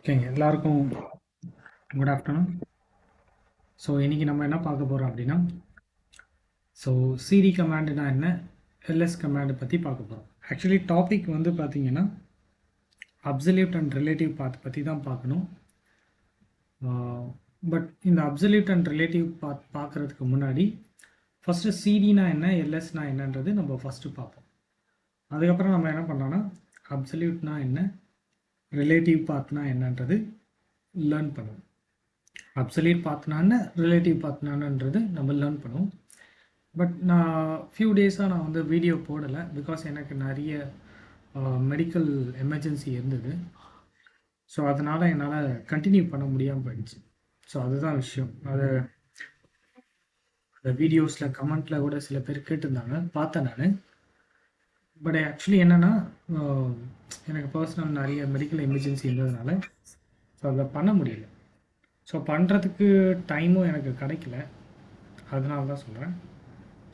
ஓகேங்க, எல்லாருக்கும் good afternoon. So இன்றைக்கி நம்ம என்ன பார்க்க போகிறோம் அப்படின்னா, ஸோ சிடி கமாண்டுனா என்ன, எல்எஸ் கமாண்டை பற்றி பார்க்க போகிறோம். ஆக்சுவலி டாபிக் வந்து பார்த்திங்கன்னா அப்சல்யூட் அண்ட் ரிலேட்டிவ் பாத் பற்றி தான் பார்க்கணும். பட் இந்த அப்சல்யூட் அண்ட் ரிலேட்டிவ் பாத் பார்க்குறதுக்கு முன்னாடி ஃபஸ்ட்டு சிடினா என்ன, எல்எஸ்னா என்னன்றது நம்ம ஃபஸ்ட்டு பார்ப்போம். அதுக்கப்புறம் நம்ம என்ன பண்ணோன்னா அப்சல்யூட்னா என்ன, ரிலேட்டிவ் பாத்னா என்னன்றது லேர்ன் பண்ணுவோம். அப்சல்யூட் பாத்னான்னு ரிலேட்டிவ் பாத்னான்றது நம்ம லேர்ன் பண்ணுவோம். பட் நான் ஃபியூ டேஸாக நான் வந்து வீடியோ போடலை, பிகாஸ் எனக்கு நிறைய மெடிக்கல் எமர்ஜென்சி இருந்தது. ஸோ அதனால் என்னால் கண்டினியூ பண்ண முடியாமல் போயிடுச்சு. ஸோ அதுதான் விஷயம். அது அந்த வீடியோஸில் கமெண்ட்டில் கூட சில பேர் கேட்டிருந்தாங்க, பார்த்தேன் நான். பட் ஆக்சுவலி என்னென்னா, எனக்கு பர்சனல் நிறைய மெடிக்கல் எமர்ஜென்சி இருந்ததுனால ஸோ அதை பண்ண முடியல. ஸோ பண்ணுறதுக்கு டைமும் எனக்கு கிடைக்கல, அதனால தான் சொல்கிறேன்.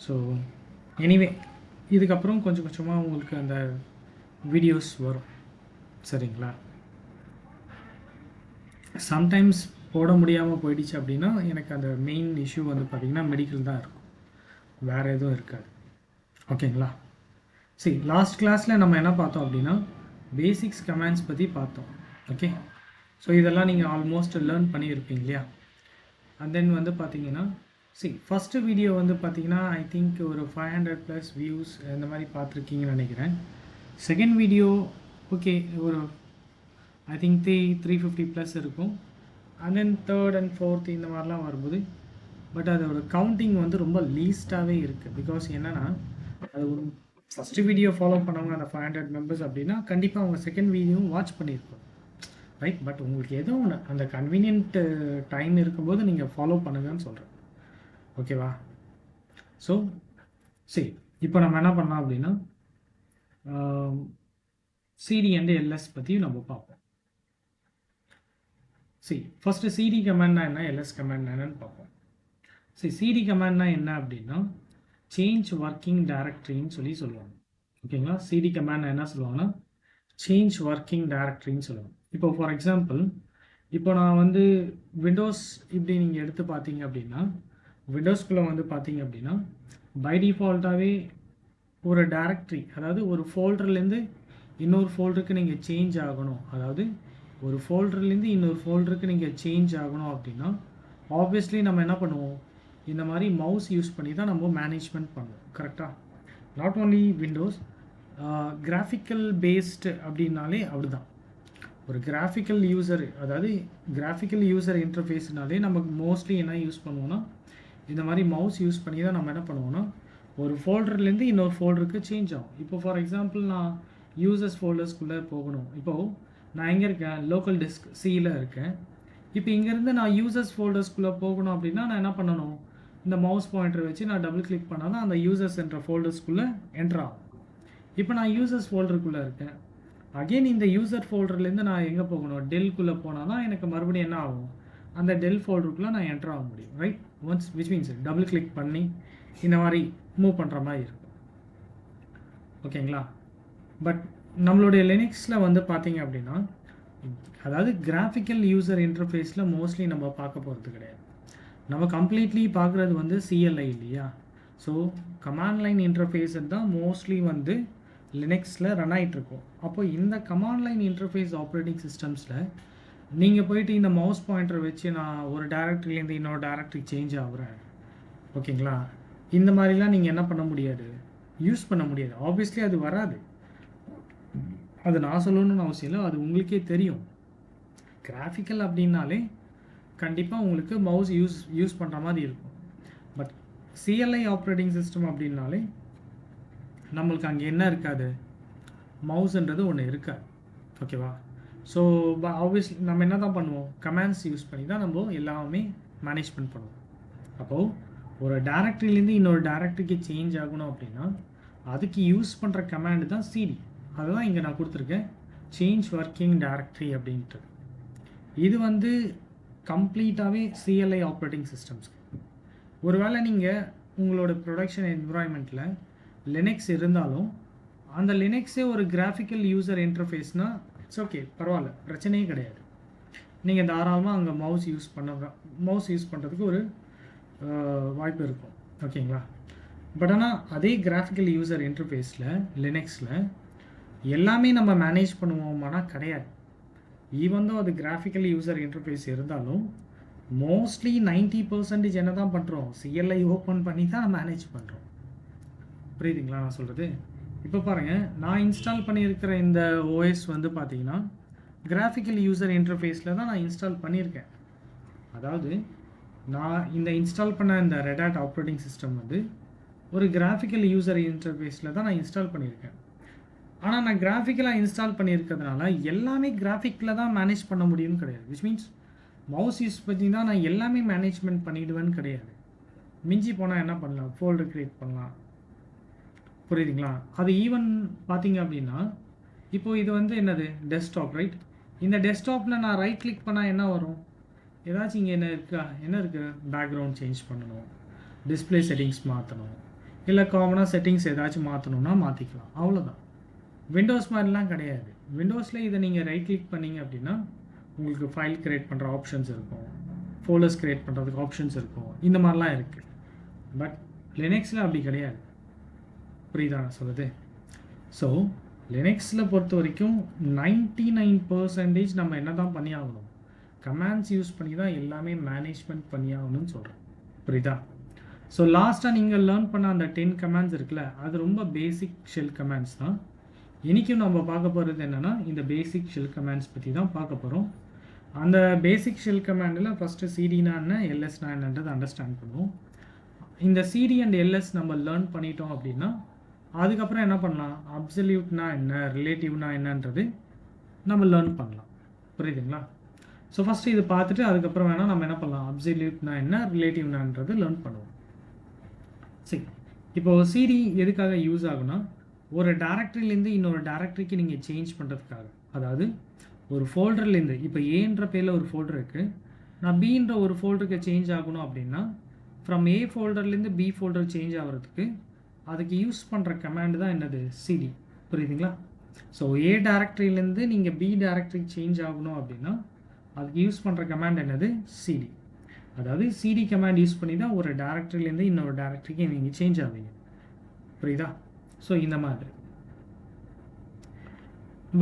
ஸோ எனிவே இதுக்கப்புறம் கொஞ்சம் கொஞ்சமாக உங்களுக்கு அந்த வீடியோஸ் வரும், சரிங்களா? சம்டைம்ஸ் போட முடியாமல் போயிடுச்சு அப்படின்னா எனக்கு அந்த மெயின் இஷ்யூ வந்து பார்த்திங்கன்னா மெடிக்கல் தான் இருக்கும், வேறு எதுவும் இருக்காது. ஓகேங்களா? சரி, லாஸ்ட் கிளாஸில் நம்ம என்ன பார்த்தோம் அப்படின்னா பேசிக்ஸ் கமாண்ட்ஸ் பற்றி பார்த்தோம். ஓகே, ஸோ இதெல்லாம் நீங்கள் ஆல்மோஸ்ட் லேர்ன் பண்ணியிருப்பீங்க இல்லையா? அண்ட் தென் வந்து பார்த்தீங்கன்னா ஃபஸ்ட்டு வீடியோ வந்து பார்த்தீங்கன்னா ஐ திங்க் ஒரு 500+ வியூஸ் இந்த மாதிரி பார்த்துருக்கீங்கன்னு நினைக்கிறேன். செகண்ட் வீடியோ ஓகே ஒரு ஐ திங்க் 350+ இருக்கும். And then third and fourth இந்த மாதிரிலாம் வரும்போது பட் அதோட கவுண்டிங் வந்து ரொம்ப லீஸ்ட்டாகவே இருக்குது. பிகாஸ் என்னென்னா அது ஒரு ஃபஸ்ட்டு வீடியோ ஃபாலோ பண்ணவங்க அந்த 500 மெம்பர்ஸ் அப்படின்னா கண்டிப்பாக அவங்க செகண்ட் வீடியோவும் வாட்ச் பண்ணியிருக்கோம், ரைட்? பட் உங்களுக்கு ஏதோ ஒன்று அந்த கன்வீனியன்ட் டைம் இருக்கும்போது நீங்கள் ஃபாலோ பண்ணுங்கன்னு சொல்கிறேன். ஓகேவா? ஸோ சரி, இப்போ நம்ம என்ன பண்ணலாம் அப்படின்னா சிடி அண்ட் எல்எஸ் பற்றியும் நம்ம பார்ப்போம். ஃபஸ்ட்டு சிடி கமாண்ட்னா என்ன, எல்எஸ் கமாண்ட்னா என்னன்னு பார்ப்போம். சிடி கமாண்ட்னா என்ன அப்படின்னா சேஞ்ச் ஒர்க்கிங் டைரக்டரின்னு சொல்லுவாங்க. ஓகேங்களா? சிடி கமாண்ட் என்ன சொல்லுவாங்கன்னா சேஞ்ச் ஒர்க்கிங் டைரக்டரின்னு சொல்லுவாங்க. இப்போ ஃபார் எக்ஸாம்பிள், இப்போ நான் வந்து விண்டோஸ் இப்படி நீங்கள் எடுத்து பார்த்தீங்க அப்படின்னா விண்டோஸ்குள்ளே வந்து பார்த்தீங்க அப்படின்னா பை டிஃபால்ட்டாகவே ஒரு டைரக்டரி, அதாவது ஒரு ஃபோல்டர்லேருந்து இன்னொரு ஃபோல்டருக்கு நீங்கள் சேஞ்ச் ஆகணும், அதாவது ஒரு ஃபோல்டர்லேருந்து இன்னொரு ஃபோல்டருக்கு நீங்கள் சேஞ்ச் ஆகணும் அப்படின்னா ஆப்வியஸ்லி நம்ம என்ன பண்ணுவோம், இந்த மாதிரி மவுஸ் யூஸ் பண்ணி தான் நம்ம மேனேஜ்மெண்ட் பண்ணுவோம், கரெக்டாக? Not only Windows, graphical based அப்படின்னாலே அப்படிதான். ஒரு கிராஃபிக்கல் யூசர், அதாவது கிராஃபிக்கல் யூசர் இன்டர்ஃபேஸ்னாலே நமக்கு மோஸ்ட்லி என்ன யூஸ் பண்ணுவோன்னா இந்த மாதிரி மவுஸ் யூஸ் பண்ணி தான் நம்ம என்ன பண்ணுவோன்னா ஒரு ஃபோல்டர்லேருந்து இன்னொரு ஃபோல்டருக்கு சேஞ்ச் ஆகும். இப்போ ஃபார் எக்ஸாம்பிள் நான் யூசர்ஸ் ஃபோல்டர்ஸ்குள்ளே போகணும். இப்போது நான் எங்கே இருக்கேன், லோக்கல் டெஸ்க் சியில் இருக்கேன். இப்போ இங்கேருந்து நான் யூசர்ஸ் ஃபோல்டர்ஸ்குள்ளே போகணும் அப்படின்னா நான் என்ன பண்ணணும், இந்த மவுஸ் பாயிண்டர் வச்சு நான் டபுள் கிளிக் பண்ணால் தான் அந்த யூசர்ஸ் என்ற ஃபோல்டர்ஸ்குள்ளே என்ட்ரு ஆகும். இப்போ நான் யூசர்ஸ் ஃபோல்டருக்குள்ளே இருக்கேன். அகெயின் இந்த யூசர் ஃபோல்டர்லேருந்து நான் எங்கே போகணும், டெல்குள்ளே போனால் தான் எனக்கு மறுபடியும் என்ன ஆகும், அந்த டெல் ஃபோல்டருக்குள்ளே நான் என்ட்ரு ஆக முடியும், right? Once which means double click பண்ணி இந்த மாதிரி மூவ் பண்ணுற மாதிரி இருக்கும். ஓகேங்களா? பட் நம்மளுடைய லினக்ஸில் வந்து பார்த்தீங்க அப்படின்னா அதாவது கிராஃபிக்கல் யூசர் இன்டர்ஃபேஸில் மோஸ்ட்லி நம்ம பார்க்க போகிறது கிடையாது. நம்ம கம்ப்ளீட்லி பார்க்குறது வந்து சிஎல்ஐ இல்லையா? ஸோ கமாண்ட் லைன் இன்டர்ஃபேஸ் தான் மோஸ்ட்லி வந்து லினக்ஸில் ரன் ஆகிட்ருக்கோம். அப்போ இந்த கமாண்ட் லைன் இன்டர்ஃபேஸ் ஆப்ரேட்டிங் சிஸ்டம்ஸில் நீங்கள் போயிட்டு இந்த மவுஸ் பாயிண்டர் வச்சு நான் ஒரு டேரக்டரிலேருந்து இன்னொரு டேரக்டரி சேஞ்ச் ஆகுறேன், ஓகேங்களா? இந்த மாதிரிலாம் நீங்கள் என்ன பண்ண முடியாது, யூஸ் பண்ண முடியாது. ஆப்வியஸ்லி அது வராது, அது நான் சொல்லணும்னு அவசியம் இல்லை, அது உங்களுக்கே தெரியும். கிராஃபிக்கல் அப்படின்னாலே கண்டிப்பாக உங்களுக்கு மவுஸ் யூஸ் பண்ணுற மாதிரி இருக்கும். பட் சிஎல்ஐ ஆப்ரேட்டிங் சிஸ்டம் அப்படின்னாலே நம்மளுக்கு அங்கே என்ன இருக்காது, மவுஸ்ன்றது ஒன்று இருக்காது, ஓகேவா? ஸோ ஆப்வியஸ்லி நம்ம என்ன தான் பண்ணுவோம், கமாண்ட்ஸ் யூஸ் பண்ணி தான் நம்ம எல்லாமே மேனேஜ்மெண்ட் பண்ணுவோம். அப்போது ஒரு டேரக்டரிலேருந்து இன்னொரு டேரக்டரிக்கு சேஞ்ச் ஆகணும் அப்படின்னா அதுக்கு யூஸ் பண்ணுற கமாண்டு தான் சிடி. அதுதான் இங்கே நான் கொடுத்துருக்கேன், சேஞ்ச் ஒர்க்கிங் டைரக்டரி அப்படின்ட்டு. இது வந்து கம்ப்ளீட்டாகவே சிஎல்ஐ ஆப்ரேட்டிங் சிஸ்டம்ஸ்க்கு. ஒருவேளை நீங்கள் உங்களோட ப்ரொடக்ஷன் என்விரான்மெண்ட்டில் லினக்ஸ் இருந்தாலும் அந்த லினக்ஸே ஒரு கிராஃபிக்கல் யூசர் இன்டர்ஃபேஸ்னால் இட்ஸ் ஓகே, பரவாயில்ல, பிரச்சனையே கிடையாது. நீங்கள் தாராளமாக அங்கே மவுஸ் யூஸ் பண்ணுறதுக்கு ஒரு வாய்ப்பு இருக்கும். ஓகேங்களா? பட் ஆனால் அதே கிராஃபிக்கல் யூசர் இன்டர்ஃபேஸில் லினக்ஸில் எல்லாமே நம்ம மேனேஜ் பண்ணுவோமானா கிடையாது. ஈவன் தோ அது கிராஃபிக்கல் யூசர் இன்டர்ஃபேஸ் இருந்தாலும் மோஸ்ட்லி 90% என்ன தான் பண்ணுறோம், சிஎல்ஐ ஓப்பன் பண்ணி தான் மேனேஜ் பண்ணுறோம். புரியுதுங்களா நான் சொல்கிறது? இப்போ பாருங்கள், நான் இன்ஸ்டால் பண்ணியிருக்கிற இந்த ஓஎஸ் வந்து பார்த்தீங்கன்னா கிராஃபிக்கல் யூசர் இன்டர்ஃபேஸில் தான் நான் இன்ஸ்டால் பண்ணியிருக்கேன். அதாவது நான் இந்த இன்ஸ்டால் பண்ண இந்த ரெட் ஹேட் ஆப்ரேட்டிங் சிஸ்டம் வந்து ஒரு கிராஃபிக்கல் யூசர் இன்டர்ஃபேஸில் தான் நான் இன்ஸ்டால் பண்ணியிருக்கேன். ஆனால் நான் கிராஃபிக்கலாக இன்ஸ்டால் பண்ணியிருக்கிறதுனால எல்லாமே கிராஃபிக்கில் தான் மேனேஜ் பண்ண முடியும்னு கிடையாது. விச் மீன்ஸ் மவுஸ் யூஸ் பண்ணி தான் நான் எல்லாமே மேனேஜ்மெண்ட் பண்ணிவிடுவேன்னு கிடையாது. மிஞ்சி போனால் என்ன பண்ணலாம், ஃபோல்டர் க்ரியேட் பண்ணலாம். புரியுதுங்களா? அது ஈவன் பார்த்தீங்க அப்படின்னா இப்போது இது வந்து என்னது டெஸ்க்டாப், ரைட்? இந்த டெஸ்க்டாப்பில் நான் ரைட் கிளிக் பண்ணால் என்ன வரும், ஏதாச்சும் இங்கே என்ன இருக்குது, பேக்ரவுண்ட் சேஞ்ச் பண்ணணும், டிஸ்பிளே செட்டிங்ஸ் மாற்றணும், இல்லை காமனாக செட்டிங்ஸ் ஏதாச்சும் மாற்றணும்னா மாற்றிக்கலாம், அவ்வளோதான். விண்டோஸ் மாதிரிலாம் கிடையாது. விண்டோஸில் இதை நீங்கள் ரைட் கிளிக் பண்ணிங்க அப்படின்னா உங்களுக்கு ஃபைல் க்ரியேட் பண்ணுற ஆப்ஷன்ஸ் இருக்கும், ஃபோல்டர்ஸ் க்ரியேட் பண்ணுறதுக்கு ஆப்ஷன்ஸ் இருக்கும், இந்த மாதிரிலாம் இருக்குது. பட் லினக்ஸில் அப்படி கிடையாது. புரியுதா நான் சொல்லுது? ஸோ லினக்ஸில் பொறுத்த வரைக்கும் 99% நம்ம என்ன தான் பண்ணி ஆகணும், கமாண்ட்ஸ் யூஸ் பண்ணி தான் எல்லாமே மேனேஜ்மெண்ட் பண்ணி ஆகணும்னு சொல்கிறேன். புரியுதா? ஸோ லாஸ்ட்டாக நீங்கள் லேர்ன் பண்ண அந்த 10 கமாண்ட்ஸ் இருக்குல்ல, அது ரொம்ப பேசிக் ஷெல் கமாண்ட்ஸ் தான். இன்றைக்கும் நம்ம பார்க்க போகிறது என்னென்னா இந்த பேசிக் ஷெல் கமாண்ட்ஸ் பற்றி தான் பார்க்க போகிறோம். அந்த பேசிக் ஷெல் கமாண்டில் ஃபஸ்ட்டு சிடினா என்ன, எல்எஸ்னா என்னன்றது அண்டர்ஸ்டாண்ட் பண்ணுவோம். இந்த சிடி அண்ட் எல்எஸ் நம்ம லேர்ன் பண்ணிட்டோம் அப்படின்னா அதுக்கப்புறம் என்ன பண்ணலாம், அப்சல்யூட்னா என்ன, ரிலேட்டிவ்னா என்னன்றது நம்ம லேர்ன் பண்ணலாம். புரியுதுங்களா? ஸோ ஃபஸ்ட்டு இது பார்த்துட்டு அதுக்கப்புறம் வேணால் நம்ம என்ன பண்ணலாம், அப்சல்யூட்னா என்ன, ரிலேட்டிவ்னான்றது லேர்ன் பண்ணுவோம். சரி, இப்போது சிடி எதுக்காக யூஸ் ஆகுனா, ஒரு டேரக்டரிலேருந்து இன்னொரு டேரக்டரிக்கு நீங்கள் சேஞ்ச் பண்ணுறதுக்காக. அதாவது ஒரு ஃபோல்டர்லேருந்து இப்போ ஏன்ற பேரில் ஒரு ஃபோல்டர் இருக்குது, நான் பின்ற ஒரு ஃபோல்டருக்கு சேஞ்ச் ஆகணும் அப்படின்னா ஃப்ரம் ஏ ஃபோல்டர்லேருந்து பி ஃபோல்டர் சேஞ்ச் ஆகிறதுக்கு அதுக்கு யூஸ் பண்ணுற கமாண்டு தான் என்னது, சிடி. புரியுதுங்களா? ஸோ ஏ டேரக்டரியிலேருந்து நீங்கள் பி டேரக்டரிக்கு சேஞ்ச் ஆகணும் அப்படின்னா அதுக்கு யூஸ் பண்ணுற கமாண்ட் என்னது, சிடி. அதாவது சிடி கமாண்ட் யூஸ் பண்ணி தான் ஒரு டேரக்டரியிலேருந்து இன்னொரு டேரக்டரிக்கு நீங்கள் சேஞ்ச் ஆவீங்க. புரியுதா? ஸோ இந்த மாதிரி.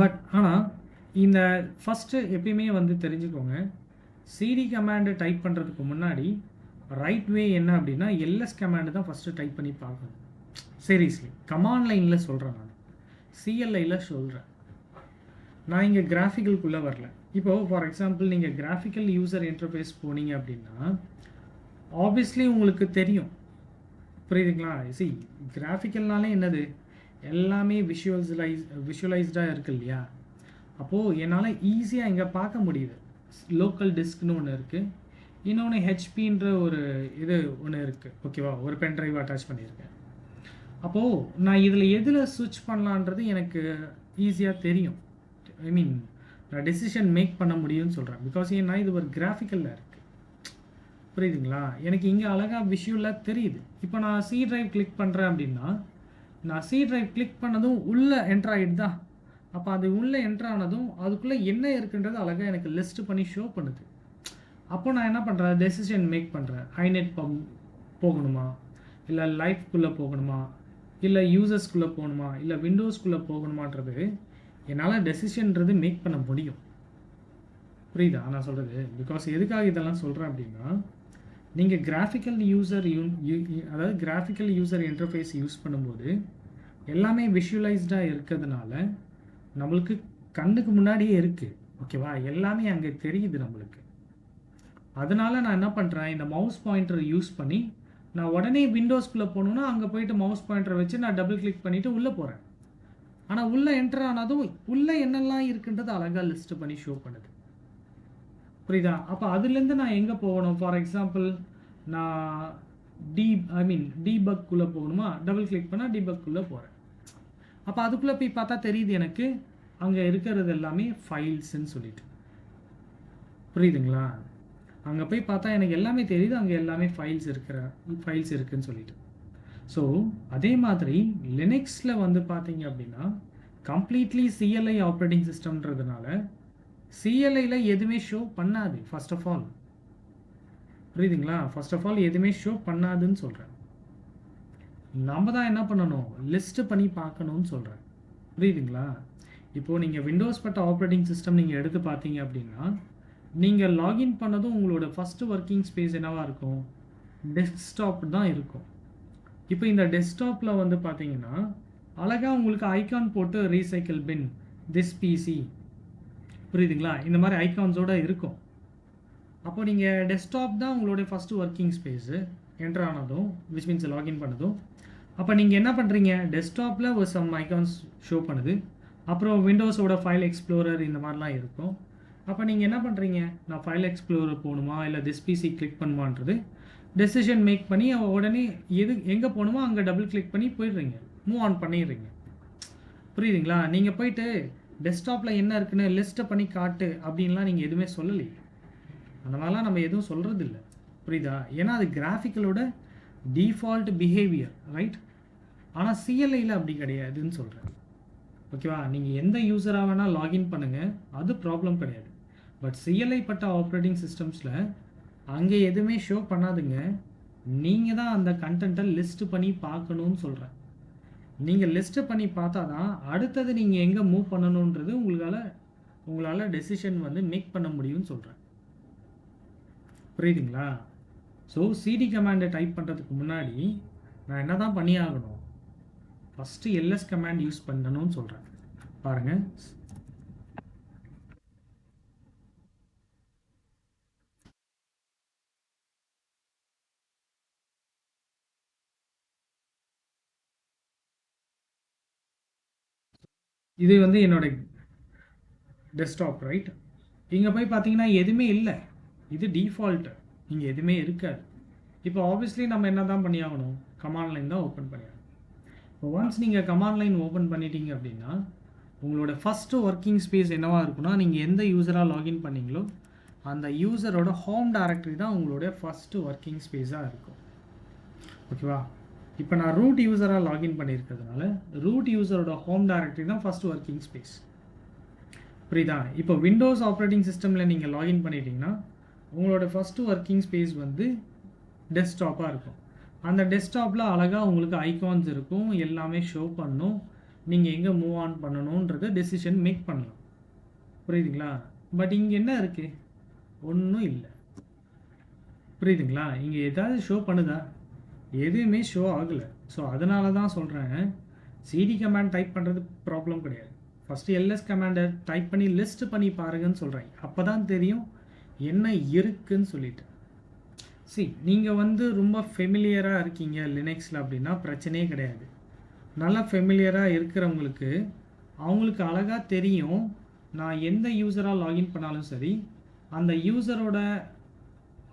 பட் ஆனால் இந்த ஃபஸ்ட்டு எப்பயுமே வந்து தெரிஞ்சுக்கோங்க, சிடி கமாண்டு டைப் பண்ணுறதுக்கு முன்னாடி ரைட் வே என்ன அப்படின்னா எல்எஸ் கமாண்டு தான் ஃபஸ்ட்டு டைப் பண்ணி பார்க்கணும். சீரியஸ்லி கமாண்ட் லைனில் சொல்கிறேன், நான் சிஎல்ஐயில் சொல்கிறேன். நான் இங்கே கிராஃபிக்கலுக்குள்ளே வரல. இப்போது ஃபார் எக்ஸாம்பிள் நீங்கள் கிராஃபிக்கல் யூசர் இன்டர்ஃபேஸ் போனீங்க அப்படின்னா ஆப்வியஸ்லி உங்களுக்கு தெரியும். புரியுதுங்களா? கிராஃபிக்கல்னாலே என்னது, எல்லாமே விஷுவலைஸ்டாக இருக்குது இல்லையா? அப்போது என்னால் ஈஸியாக இங்கே பார்க்க முடியுது. லோக்கல் டிஸ்க்னு ஒன்று இருக்குது, இன்னொன்று ஹெச்பின்ற ஒரு இது ஒன்று இருக்குது. ஓகேவா? ஒரு பென் ட்ரைவ் அட்டாச் பண்ணியிருக்கேன். அப்போது நான் இதில் எதில் ஸ்விட்ச் பண்ணலான்றது எனக்கு ஈஸியாக தெரியும். ஐ மீன் நான் டெசிஷன் மேக் பண்ண முடியும்னு சொல்கிறேன். பிகாஸ் ஏன்னா இது ஒரு கிராஃபிக்கலில் இருக்குது. புரியுதுங்களா? எனக்கு இங்கே அழகாக விஷுவலாக தெரியுது. இப்போ நான் சி ட்ரைவ் கிளிக் பண்ணுறேன் அப்படின்னா நான் சி ட்ரைவ் கிளிக் பண்ணதும் உள்ளே என்ட்ரு ஆகிட்டு தான். அப்போ அது உள்ளே என்ட்ரு ஆனதும் அதுக்குள்ளே என்ன இருக்குன்றது அழகாக எனக்கு லிஸ்ட்டு பண்ணி ஷோ பண்ணுது. அப்போ நான் என்ன பண்ணுறேன், டெசிஷன் மேக் பண்ணுறேன். ஹைநெட் போகணுமா, இல்லை லைஃப்குள்ளே போகணுமா, இல்லை யூசர்ஸ்குள்ளே போகணுமா, இல்லை விண்டோஸ்குள்ளே போகணுமான்றது என்னால் டெசிஷன்றது மேக் பண்ண முடியும். புரியுதா நான் சொல்கிறது? பிகாஸ் எதுக்காக இதெல்லாம் சொல்கிறேன் அப்படின்னா, நீங்கள் கிராஃபிக்கல் அதாவது கிராஃபிக்கல் யூசர் இன்டர்ஃபேஸ் யூஸ் பண்ணும்போது எல்லாமே விஷுவலைஸ்டாக இருக்கிறதுனால நம்மளுக்கு கண்ணுக்கு முன்னாடியே இருக்குது. ஓகேவா? எல்லாமே அங்கே தெரியுது நம்மளுக்கு. அதனால் நான் என்ன பண்ணுறேன், இந்த மவுஸ் பாயிண்டரை யூஸ் பண்ணி நான் உடனே விண்டோஸ்குள்ளே போகணுன்னா அங்கே போய்ட்டு மவுஸ் பாயிண்டரை வச்சு நான் டபுள் கிளிக் பண்ணிவிட்டு உள்ளே போகிறேன். ஆனால் உள்ளே என்டர் ஆனதும் உள்ளே என்னெல்லாம் இருக்குன்றது அழகாக லிஸ்ட்டு பண்ணி ஷோ பண்ணுது. புரியுதா? அப்போ அதுலேருந்து நான் எங்கே போகணும், ஃபார் எக்ஸாம்பிள் நான் டீபக்குள்ளே போகணுமா, டபுள் கிளிக் பண்ணால் டீபக்குள்ளே போகிறேன். அப்போ அதுக்குள்ளே போய் பார்த்தா தெரியுது எனக்கு அங்கே இருக்கிறது எல்லாமே ஃபைல்ஸ்ன்னு சொல்லிட்டு. புரியுதுங்களா? அங்கே போய் பார்த்தா எனக்கு எல்லாமே தெரியுது, அங்கே எல்லாமே ஃபைல்ஸ் இருக்குதுன்னு சொல்லிட்டு. ஸோ அதே மாதிரி லினக்ஸில் வந்து பார்த்தீங்க அப்படின்னா கம்ப்ளீட்லி சிஎல்ஐ ஆப்ரேட்டிங் சிஸ்டம்ன்றதுனால சிஎல்ஐயில் எதுவுமே ஷோ பண்ணாது. ஃபர்ஸ்ட் ஆஃப் ஆல் புரியுதுங்களா? ஃபர்ஸ்ட் ஆஃப் ஆல் எதுவுமே ஷோ பண்ணாதுன்னு சொல்கிறேன். நம்ம தான் என்ன பண்ணணும், லிஸ்ட்டு பண்ணி பார்க்கணும்னு சொல்கிறேன். புரியுதுங்களா? இப்போது நீங்கள் விண்டோஸ் பட்ட ஆப்ரேட்டிங் சிஸ்டம் நீங்கள் எடுத்து பார்த்தீங்க அப்படின்னா, நீங்கள் லாகின் பண்ணதும் உங்களோட ஃபஸ்ட்டு ஒர்க்கிங் ஸ்பேஸ் என்னவாக இருக்கும், டெஸ்க்டாப் தான் இருக்கும். இப்போ இந்த டெஸ்க்டாப்பில் வந்து பார்த்தீங்கன்னா அழகாக உங்களுக்கு ஐகான் போட்டு ரீசைக்கிள் பின், திஸ் பிசி, புரியுதுங்களா, இந்த மாதிரி ஐகான்ஸோடு இருக்கும். அப்போ நீங்கள் டெஸ்க்டாப் தான் உங்களுடைய ஃபஸ்ட்டு ஒர்க்கிங் ஸ்பேஸு என்ட்ரு ஆனதும், விச் மீன்ஸ் லாகின் பண்ணதும். அப்போ நீங்கள் என்ன பண்ணுறீங்க, டெஸ்க்டாப்பில் ஒரு சம் ஐகான்ஸ் ஷோ பண்ணுது, அப்புறம் விண்டோஸோட ஃபைல் எக்ஸ்ப்ளோரர் இந்த மாதிரிலாம் இருக்கும். அப்போ நீங்கள் என்ன பண்ணுறீங்க, நான் ஃபைல் எக்ஸ்ப்ளோரர் போகணுமா இல்லை திஸ் பிசி கிளிக் பண்ணுமான்றது டெசிஷன் மேக் பண்ணி உடனே எங்கே போகணுமோ அங்கே டபுள் கிளிக் பண்ணி போயிடுறீங்க, மூவ் ஆன் பண்ணிடுறீங்க. புரியுதுங்களா? நீங்கள் போயிட்டு டெஸ்க்டாப்பில் என்ன இருக்குன்னு லிஸ்ட்டை பண்ணி காட்டு அப்படின்லாம் நீங்கள் எதுவுமே சொல்லலையே. அந்த மாதிரிலாம் நம்ம எதுவும் சொல்கிறது இல்லை. புரியுதா? ஏன்னா அது கிராஃபிக்கலோட டிஃபால்ட் பிஹேவியர், ரைட்? ஆனால் சிஎல்ஐயில் அப்படி கிடையாதுன்னு சொல்கிறேன். ஓகேவா? நீங்கள் எந்த யூஸராக வேணால் லாகின் பண்ணுங்கள், அது ப்ராப்ளம் கிடையாது. பட் சிஎல்ஐ பட்ட ஆப்ரேட்டிங் சிஸ்டம்ஸில் அங்கே எதுவுமே ஷோ பண்ணாதுங்க. நீங்கள் தான் அந்த கண்டென்ட்டை லிஸ்ட்டு பண்ணி பார்க்கணுன்னு சொல்கிறேன். நீங்கள் லிஸ்ட்டு பண்ணி பார்த்தா தான் அடுத்தது நீங்கள் எங்கே மூவ் பண்ணணுன்றது உங்களால் டெசிஷன் வந்து மேக் பண்ண முடியும்னு சொல்கிறேன். புரியுதுங்களா? ஸோ சிடி கமாண்டை டைப் பண்ணுறதுக்கு முன்னாடி நான் என்ன தான் பண்ணி ஆகணும், ஃபஸ்ட்டு எல்எஸ் கமாண்ட் யூஸ் பண்ணணும்னு சொல்கிறேன். பாருங்கள், இது வந்து என்னோட டெஸ்க்டாப், ரைட்? இங்கே போய் பார்த்தீங்கன்னா எதுவுமே இல்லை, இது டிஃபால்ட்டு, இங்கே எதுவுமே இருக்காது. இப்போ ஆப்வியஸ்லி நம்ம என்ன தான் பண்ணி ஆகணும், கமாண்ட் லைன் தான் ஓப்பன் பண்ணி ஆகணும். இப்போ ஒன்ஸ் நீங்கள் கமாண்ட் லைன் ஓப்பன் பண்ணிட்டீங்க அப்படின்னா உங்களோட ஃபஸ்ட்டு ஒர்க்கிங் ஸ்பேஸ் என்னவாக இருக்குன்னா, நீங்கள் எந்த யூஸராக லாகின் பண்ணீங்களோ அந்த யூஸரோட ஹோம் டைரக்டரி தான் உங்களுடைய ஃபஸ்ட்டு ஒர்க்கிங் ஸ்பேஸாக இருக்கும். ஓகேவா? இப்போ நான் ரூட் யூஸராக லாகின் பண்ணியிருக்கிறதுனால ரூட் யூஸரோட ஹோம் டைரக்டரி தான் ஃபஸ்ட்டு ஒர்க்கிங் ஸ்பேஸ். புரியுதா? இப்போ விண்டோஸ் ஆப்ரேட்டிங் சிஸ்டமில் நீங்கள் லாகின் பண்ணிட்டீங்கன்னா உங்களோட ஃபஸ்ட்டு ஒர்க்கிங் ஸ்பேஸ் வந்து டெஸ்க்டாப்பாக இருக்கும். அந்த டெஸ்க்டாப்பில் அழகாக உங்களுக்கு ஐகான்ஸ் இருக்கும், எல்லாமே ஷோ பண்ணும், நீங்கள் எங்கே மூவ் ஆன் பண்ணணுன்றது டெசிஷன் மேக் பண்ணலாம். புரியுதுங்களா? பட் இங்கே என்ன இருக்குது, ஒன்றும் இல்லை. புரியுதுங்களா? இங்கே ஏதாவது ஷோ பண்ணுதா, எதுவுமே ஷோ ஆகலை. ஸோ அதனால தான் சொல்கிறேன், சிடி கமாண்ட் டைப் பண்ணுறது ப்ராப்ளம் கிடையாது. ஃபஸ்ட்டு எல்எஸ் கமாண்டை டைப் பண்ணி லிஸ்ட் பண்ணி பாருங்கன்னு சொல்கிறேன். அப்போ தான் தெரியும் என்ன இருக்குன்னு சொல்லிட்டு. நீங்கள் வந்து ரொம்ப ஃபெமிலியராக இருக்கீங்க லினக்ஸில் அப்படின்னா பிரச்சனையே கிடையாது. நல்லா ஃபெமிலியராக இருக்கிறவங்களுக்கு அவங்களுக்கு அழகாக தெரியும், நான் எந்த யூஸராக லாகின் பண்ணாலும் சரி அந்த யூஸரோட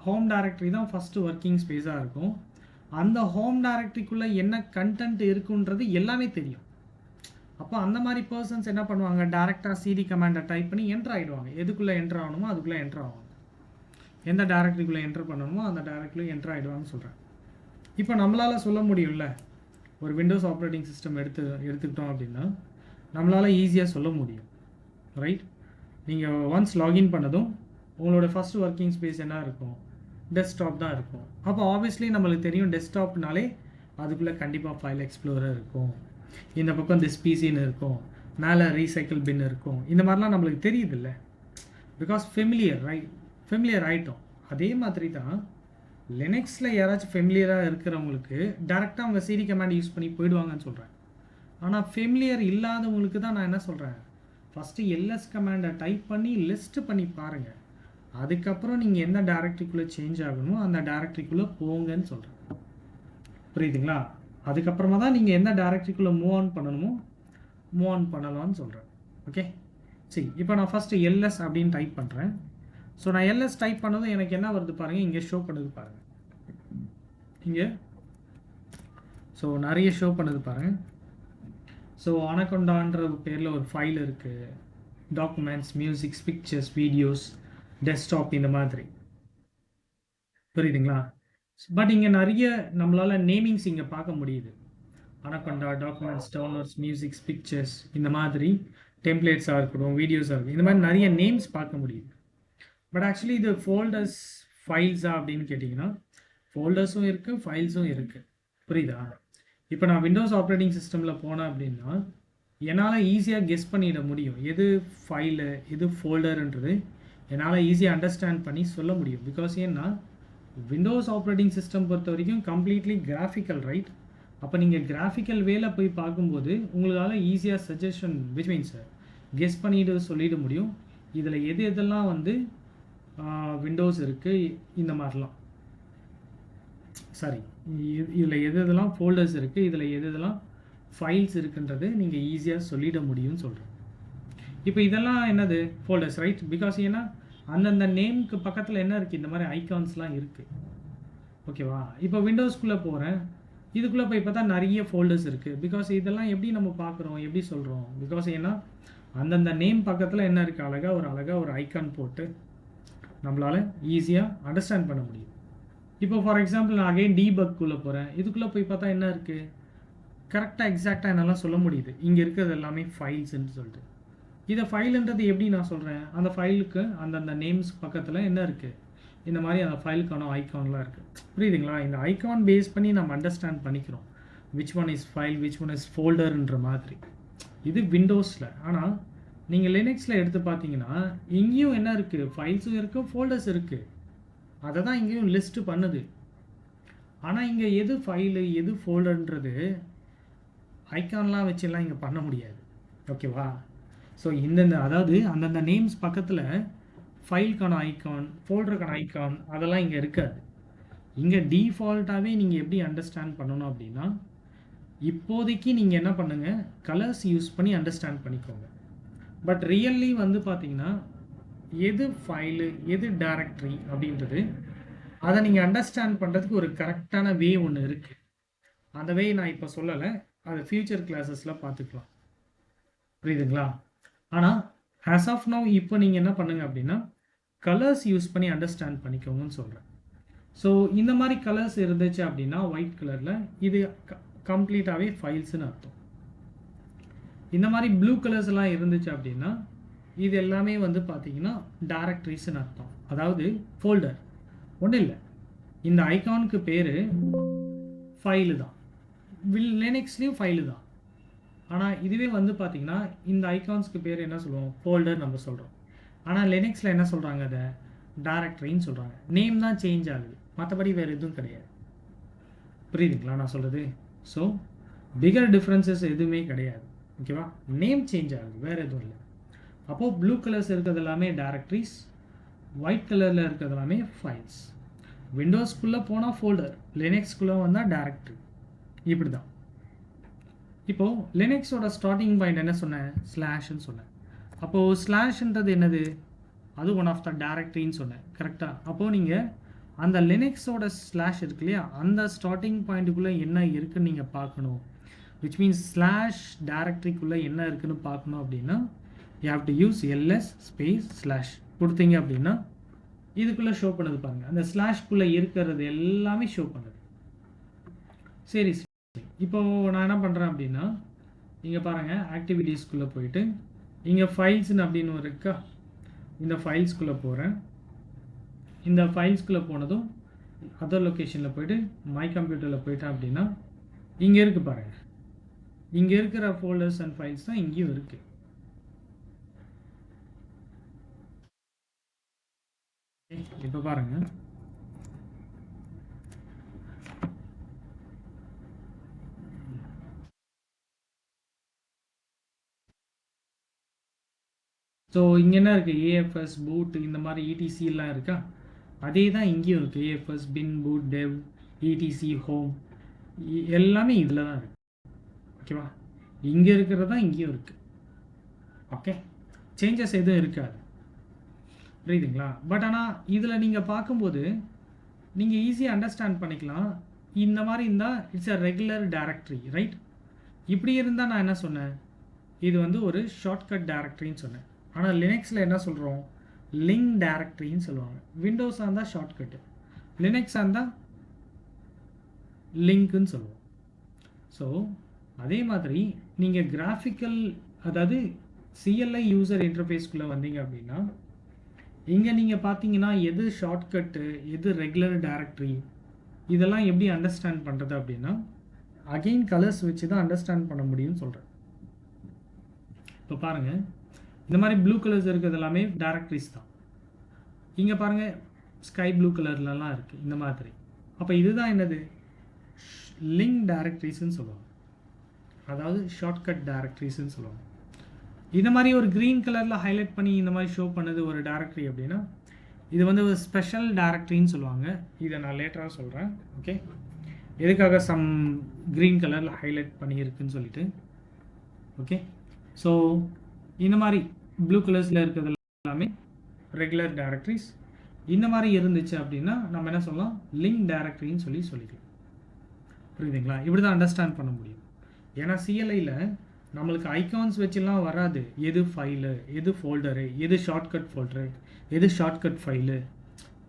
ஹோம் டைரக்டரி தான் ஃபஸ்ட்டு ஒர்க்கிங் ஸ்பேஸாக இருக்கும். அந்த ஹோம் டைரக்டரிக்குள்ளே என்ன கண்டென்ட் இருக்குன்றது எல்லாமே தெரியும். அப்போ அந்த மாதிரி பர்சன்ஸ் என்ன பண்ணுவாங்க, டேரெக்டாக சிடி கமாண்டை டைப் பண்ணி என்ட்ரு ஆகிடுவாங்க. எதுக்குள்ளே என்ட்ரு ஆகணுமோ அதுக்குள்ளே என்ட்ரு ஆகும், எந்த டேரக்டரிக்குள்ளே என்ட்ரு பண்ணணுமோ அந்த டேரக்டரியில் என்ட்ரு ஆகிடுவாங்கன்னு சொல்கிறேன். இப்போ நம்மளால் சொல்ல முடியும்ல, ஒரு விண்டோஸ் ஆப்ரேட்டிங் சிஸ்டம் எடுத்துக்கிட்டோம் அப்படின்னா நம்மளால் ஈஸியாக சொல்ல முடியும், ரைட்? நீங்கள் ஒன்ஸ் லாகின் பண்ணதும் உங்களோட ஃபஸ்ட் ஒர்க்கிங் ஸ்பேஸ் என்ன இருக்கும், டெஸ்க்டாப் தான் இருக்கும். அப்போ ஆப்வியஸ்லி நம்மளுக்கு தெரியும் டெஸ்க்டாப்னாலே அதுக்குள்ளே கண்டிப்பாக ஃபைல் எக்ஸ்ப்ளோரர் இருக்கும், இந்த பக்கம் திஸ் பிசின்னு இருக்கும், மேலே ரீசைக்கிள் பின் இருக்கும். இந்த மாதிரிலாம் நம்மளுக்கு தெரியுதில்ல, பிகாஸ் ஃபெமிலியர் ஆகிட்டோம். அதே மாதிரி தான் லினக்ஸில் யாராச்சும் ஃபெமிலியராக இருக்கிறவங்களுக்கு டேரெக்டாக அவங்க சிடி கமாண்ட் யூஸ் பண்ணி போயிடுவாங்கன்னு சொல்கிறேன். ஆனால் ஃபெமிலியர் இல்லாதவங்களுக்கு தான் நான் என்ன சொல்கிறேன், ஃபஸ்ட்டு எல்எஸ் கமாண்டை டைப் பண்ணி லிஸ்ட்டு பண்ணி பாருங்கள், அதுக்கப்புறம் நீங்கள் எந்த டேரக்டரிக்குள்ளே சேஞ்ச் ஆகணுமோ அந்த டேரக்டரிக்குள்ளே போங்கன்னு சொல்கிறேன். புரியுதுங்களா? அதுக்கப்புறமா தான் நீங்கள் எந்த டேரக்டரிக்குள்ளே மூவ் ஆன் பண்ணணுமோ மூவ் ஆன் பண்ணலாம்னு சொல்கிறேன். ஓகே, சரி. இப்போ நான் ஃபஸ்ட்டு எல்எஸ் அப்படின்னு டைப் பண்ணுறேன். ஸோ நான் எல்எஸ் டைப் பண்ணதும் எனக்கு என்ன வருது பாருங்கள், இங்கே ஷோ பண்ணுது பாருங்கள், இங்கே ஸோ நிறைய ஷோ பண்ணுது பாருங்கள். ஸோ அனகொண்டான்ற பேரில் ஒரு ஃபைல் இருக்குது, documents, musics, pictures, videos, desktop, இந்த மாதிரி. புரியுதுங்களா? பட் இங்கே நிறைய நம்மளால் நேமிங்ஸ் இங்கே பார்க்க முடியுது. Anaconda, documents, downloads, musics, pictures, இந்த மாதிரி டெம்ப்ளேட்ஸாக இருக்கட்டும், வீடியோஸாக இருக்கட்டும், இந்த மாதிரி நிறைய நேம்ஸ் பார்க்க முடியுது. பட் ஆக்சுவலி இது ஃபோல்டர்ஸ் ஃபைல்ஸா அப்படின்னு கேட்டிங்கன்னா ஃபோல்டர்ஸும் இருக்குது, ஃபைல்ஸும் இருக்குது. புரியுதா? இப்போ நான் விண்டோஸ் ஆப்ரேட்டிங் சிஸ்டமில் போனேன் அப்படின்னா என்னால் ஈஸியாக கெஸ் பண்ணிட முடியும் எது ஃபைலு எது ஃபோல்டருன்றது என்னால் ஈஸியாக அண்டர்ஸ்டாண்ட் பண்ணி சொல்ல முடியும். பிகாஸ் ஏன்னா விண்டோஸ் ஆப்ரேட்டிங் சிஸ்டம் பொறுத்த வரைக்கும் கம்ப்ளீட்லி கிராஃபிக்கல், ரைட்? அப்போ நீங்கள் கிராஃபிக்கல் வேல போய் பார்க்கும்போது உங்களால் ஈஸியாக சஜஷன் விச் மீன்ஸ் கெஸ் பண்ணிட்டு சொல்லிட முடியும் இதில் எது எதெல்லாம் வந்து விண்டோஸ் இருக்குது, இந்த மாதிரிலாம் சாரி இதில் எது எதெல்லாம் ஃபோல்டர்ஸ் இருக்குது, இதில் எது எதெல்லாம் ஃபைல்ஸ் இருக்குன்றது நீங்கள் ஈஸியாக சொல்லிட முடியும்னு சொல்கிறேன். இப்போ இதெல்லாம் என்னது ஃபோல்டர்ஸ், ரைட்? பிகாஸ் ஏன்னா அந்தந்த நேமுக்கு பக்கத்தில் என்ன இருக்குது, இந்த மாதிரி ஐகான்ஸ்லாம் இருக்குது. ஓகேவா? இப்போ விண்டோஸ்குள்ளே போகிறேன், இதுக்குள்ளே போய் பார்த்தா நிறைய ஃபோல்டர்ஸ் இருக்குது. பிகாஸ் இதெல்லாம் எப்படி நம்ம பார்க்குறோம், எப்படி சொல்கிறோம்? பிகாஸ் ஏன்னா அந்தந்த நேம் பக்கத்தில் என்ன இருக்குது, அழகாக ஒரு ஐகான் போட்டு நம்மளால் ஈஸியாக அண்டர்ஸ்டாண்ட் பண்ண முடியும். இப்போ ஃபார் எக்ஸாம்பிள் நான் அகைன் டீபக்குள்ளே போகிறேன், இதுக்குள்ளே போய் பார்த்தா என்ன இருக்குது, கரெக்டாக எக்ஸாக்டாக என்னெல்லாம் சொல்ல முடியுது. இங்கே இருக்கிறது எல்லாமே ஃபைல்ஸ்ன்னு சொல்லிட்டு. இதை ஃபைலுன்றது எப்படி நான் சொல்கிறேன், அந்த ஃபைலுக்கு அந்தந்த நேம்ஸ் பக்கத்தில் என்ன இருக்குது, இந்த மாதிரி அந்த ஃபைலுக்கான ஐக்கான்லாம் இருக்குது. புரியுதுங்களா? இந்த ஐக்கான் பேஸ் பண்ணி நம்ம அண்டர்ஸ்டாண்ட் பண்ணிக்கிறோம் which one is file, which one is ஃபோல்டர்ன்ற மாதிரி. இது விண்டோஸில். ஆனால் நீங்கள் லினக்ஸில் எடுத்து பார்த்தீங்கன்னா இங்கேயும் என்ன இருக்குது, ஃபைல்ஸும் இருக்குது, ஃபோல்டர்ஸ் இருக்குது. அதை தான் இங்கேயும் லிஸ்ட்டு பண்ணுது. ஆனால் இங்கே எது ஃபைலு எது ஃபோல்டர்ன்றது ஐக்கான்லாம் வச்செல்லாம் இங்கே பண்ண முடியாது. ஓகேவா? ஸோ இந்தந்த அதாவது அந்தந்த நேம்ஸ் பக்கத்தில் ஃபைலுக்கான ஐக்கான், ஃபோல்டருக்கான ஐக்கான் அதெல்லாம் இங்கே இருக்காது. இங்கே டீஃபால்ட்டாகவே நீங்கள் எப்படி அண்டர்ஸ்டாண்ட் பண்ணணும் அப்படின்னா இப்போதைக்கு நீங்கள் என்ன பண்ணுங்கள், கலர்ஸ் யூஸ் பண்ணி அண்டர்ஸ்டாண்ட் பண்ணிக்கோங்க. பட் ரியல்லி வந்து பார்த்தீங்கன்னா எது ஃபைலு எது டைரக்டரி அப்படின்றது அதை நீங்கள் அண்டர்ஸ்டாண்ட் பண்ணுறதுக்கு ஒரு கரெக்டான வே ஒன்று இருக்குது. அந்த வே நான் இப்போ சொல்லலை, அது ஃபியூச்சர் கிளாஸஸில் பார்த்துக்கலாம். புரியுதுங்களா? ஆனால் ஆஸ் ஆஃப் நவ் இப்போ நீங்கள் என்ன பண்ணுங்க அப்படின்னா கலர்ஸ் யூஸ் பண்ணி அண்டர்ஸ்டாண்ட் பண்ணிக்கோங்கன்னு சொல்கிறேன். ஸோ இந்த மாதிரி கலர்ஸ் இருந்துச்சு அப்படின்னா ஒயிட் கலரில் இது கம்ப்ளீட்டாகவே ஃபைல்ஸ்னு அர்த்தம். இந்த மாதிரி ப்ளூ கலர்ஸ் எல்லாம் இருந்துச்சு அப்படின்னா இது எல்லாமே வந்து பார்த்தீங்கன்னா டைரக்டரிஸ்ன்னு அர்த்தம், அதாவது ஃபோல்டர். ஒன்றும் இல்லை, இந்த ஐகானுக்கு பேர் ஃபைலு தான், லினக்ஸ்லேயும் ஃபைலு தான். ஆனால் இதுவே வந்து பார்த்தீங்கன்னா இந்த ஐகான்ஸ்க்கு பேர் என்ன சொல்லுவோம், ஃபோல்டர் நம்ம சொல்கிறோம். ஆனால் லினக்ஸில் என்ன சொல்கிறாங்க, அதை டைரக்டரின்னு சொல்கிறாங்க. நேம் தான் சேஞ்ச் ஆகுது, மற்றபடி வேறு எதுவும் கிடையாது. புரியுதுங்களா நான் சொல்கிறது? ஸோ பிகர் டிஃப்ரென்சஸ் எதுவுமே கிடையாது. ஓகேவா? நேம் சேஞ்ச் ஆகுது, வேறு எதுவும் இல்லை. அப்போது ப்ளூ கலர்ஸ் இருக்கிறது எல்லாமே டைரக்டரிஸ், ஒயிட் கலரில் இருக்கிறது எல்லாமே ஃபைல்ஸ். விண்டோஸ்குள்ளே போனால் ஃபோல்டர், லினக்ஸ்குள்ளே வந்தால் டைரக்டரி. இப்படி தான். இப்போது லினக்ஸோட ஸ்டார்டிங் பாயிண்ட் என்ன சொன்னேன், ஸ்லாஷ்ன்னு சொன்னேன். அப்போது ஸ்லாஷ்ன்றது என்னது, அது ஒன் ஆஃப் த டைரக்டரின்னு சொன்னேன், கரெக்டாக? அப்போது நீங்கள் அந்த லினக்ஸோட ஸ்லாஷ் இருக்கு இல்லையா, அந்த ஸ்டார்டிங் பாயிண்ட்டுக்குள்ளே என்ன இருக்குதுன்னு நீங்கள் பார்க்கணும். விச் மீன்ஸ் ஸ்லாஷ் டைரக்டரிக்குள்ளே என்ன இருக்குதுன்னு பார்க்கணும் அப்படின்னா you have to use LS space slash கொடுத்தீங்க அப்படின்னா இதுக்குள்ளே ஷோ பண்ணுது பாருங்கள், அந்த ஸ்லாஷ்குள்ளே இருக்கிறது எல்லாமே ஷோ பண்ணுது. சரி, இப்போது நான் என்ன பண்ணுறேன் அப்படின்னா இங்கே பாருங்கள், ஆக்டிவிட்டீஸ்குள்ளே போயிட்டு இங்கே ஃபைல்ஸ்ன்னு அப்படின்னு இருக்கா, இந்த ஃபைல்ஸ்குள்ளே போகிறேன். இந்த ஃபைல்ஸ்குள்ளே போனதும் அதர் லொக்கேஷனில் போய்ட்டு மை கம்ப்யூட்டரில் போயிட்டேன் அப்படின்னா இங்கே இருக்குது பாருங்கள், இங்கே இருக்கிற ஃபோல்டர்ஸ் அண்ட் ஃபைல்ஸ் தான் இங்கேயும் இருக்குது. இப்போ பாருங்கள், ஸோ இங்கே என்ன இருக்குது, ஏஎஃப்எஸ் பூட் இந்த மாதிரி இடிசிலாம் இருக்கா, அதே தான் இங்கேயும் இருக்குது. ஏஎஃப்எஸ் பின் பூட் டெவ் இடிசி ஹோம் எல்லாமே இதில் தான் இருக்குது. ஓகேவா? இங்கே இருக்கிறது தான் இங்கேயும் இருக்குது. ஓகே, சேஞ்சஸ் எதுவும் இருக்காது. புரியுதுங்களா? பட் ஆனால் இதில் நீங்கள் பார்க்கும்போது நீங்கள் ஈஸியாக அண்டர்ஸ்டாண்ட் பண்ணிக்கலாம். இந்த மாதிரி இருந்தால் it's a regular directory, right? இப்படி இருந்தால் நான் என்ன சொன்னேன், இது வந்து ஒரு ஷார்ட்கட் டைரக்டரின்னு சொன்னேன். ஆனால் லினக்ஸில் என்ன சொல்கிறோம், லிங்க் டைரக்டரின்னு சொல்லுவாங்க. விண்டோஸாக இருந்தால் ஷார்ட்கட்டு, லினக்ஸாக இருந்தால் லிங்க்குன்னு சொல்லுவோம். ஸோ அதே மாதிரி நீங்கள் கிராஃபிக்கல், அதாவது CLI யூசர் இன்டர்ஃபேஸ்க்குள்ளே வந்தீங்க அப்படின்னா இங்கே நீங்கள் பார்த்தீங்கன்னா எது ஷார்ட்கட்டு எது ரெகுலர் டைரக்டரி இதெல்லாம் எப்படி அண்டர்ஸ்டாண்ட் பண்ணுறது அப்படின்னா அகெயின் கலர்ஸ் வச்சு தான் அண்டர்ஸ்டாண்ட் பண்ண முடியும்னு சொல்கிறேன். இப்போ பாருங்கள், இந்த மாதிரி ப்ளூ கலர்ஸ் இருக்கிறது எல்லாமே டைரக்டரிஸ் தான். இங்கே பாருங்கள், ஸ்கை ப்ளூ கலர்லலாம் இருக்குது இந்த மாதிரி. அப்போ இதுதான் என்னது, லிங்க் டைரக்டரிஸ்ன்னு சொல்லுவாங்க, அதாவது ஷார்ட்கட் டைரக்டரிஸ்ன்னு சொல்லுவாங்க. இந்த மாதிரி ஒரு க்ரீன் கலரில் ஹைலைட் பண்ணி இந்த மாதிரி ஷோ பண்ணது ஒரு டைரக்டரி அப்படின்னா இது வந்து ஒரு ஸ்பெஷல் டைரக்டரின்னு சொல்லுவாங்க. இதை நான் லேட்டராக சொல்கிறேன். ஓகே, எதுக்காக சம் க்ரீன் கலரில் ஹைலைட் பண்ணியிருக்குன்னு சொல்லிட்டு. ஓகே, ஸோ இந்த மாதிரி ப்ளூ கலர்ஸில் இருக்கிறது எல்லாமே ரெகுலர் டைரக்டரிஸ். இந்த மாதிரி இருந்துச்சு அப்படின்னா நம்ம என்ன சொல்லலாம், லிங்க் டைரக்டரின்னு சொல்லிக்கலாம். புரியுதுங்களா? இப்படி தான் அண்டர்ஸ்டாண்ட் பண்ண முடியும். ஏன்னா சிஎல்ஐயில் நம்மளுக்கு ஐகான்ஸ் வச்சுலாம் வராது. எது ஃபைலு, எது ஃபோல்டரு, எது ஷார்ட்கட் ஃபோல்டரு, எது ஷார்ட்கட் ஃபைலு,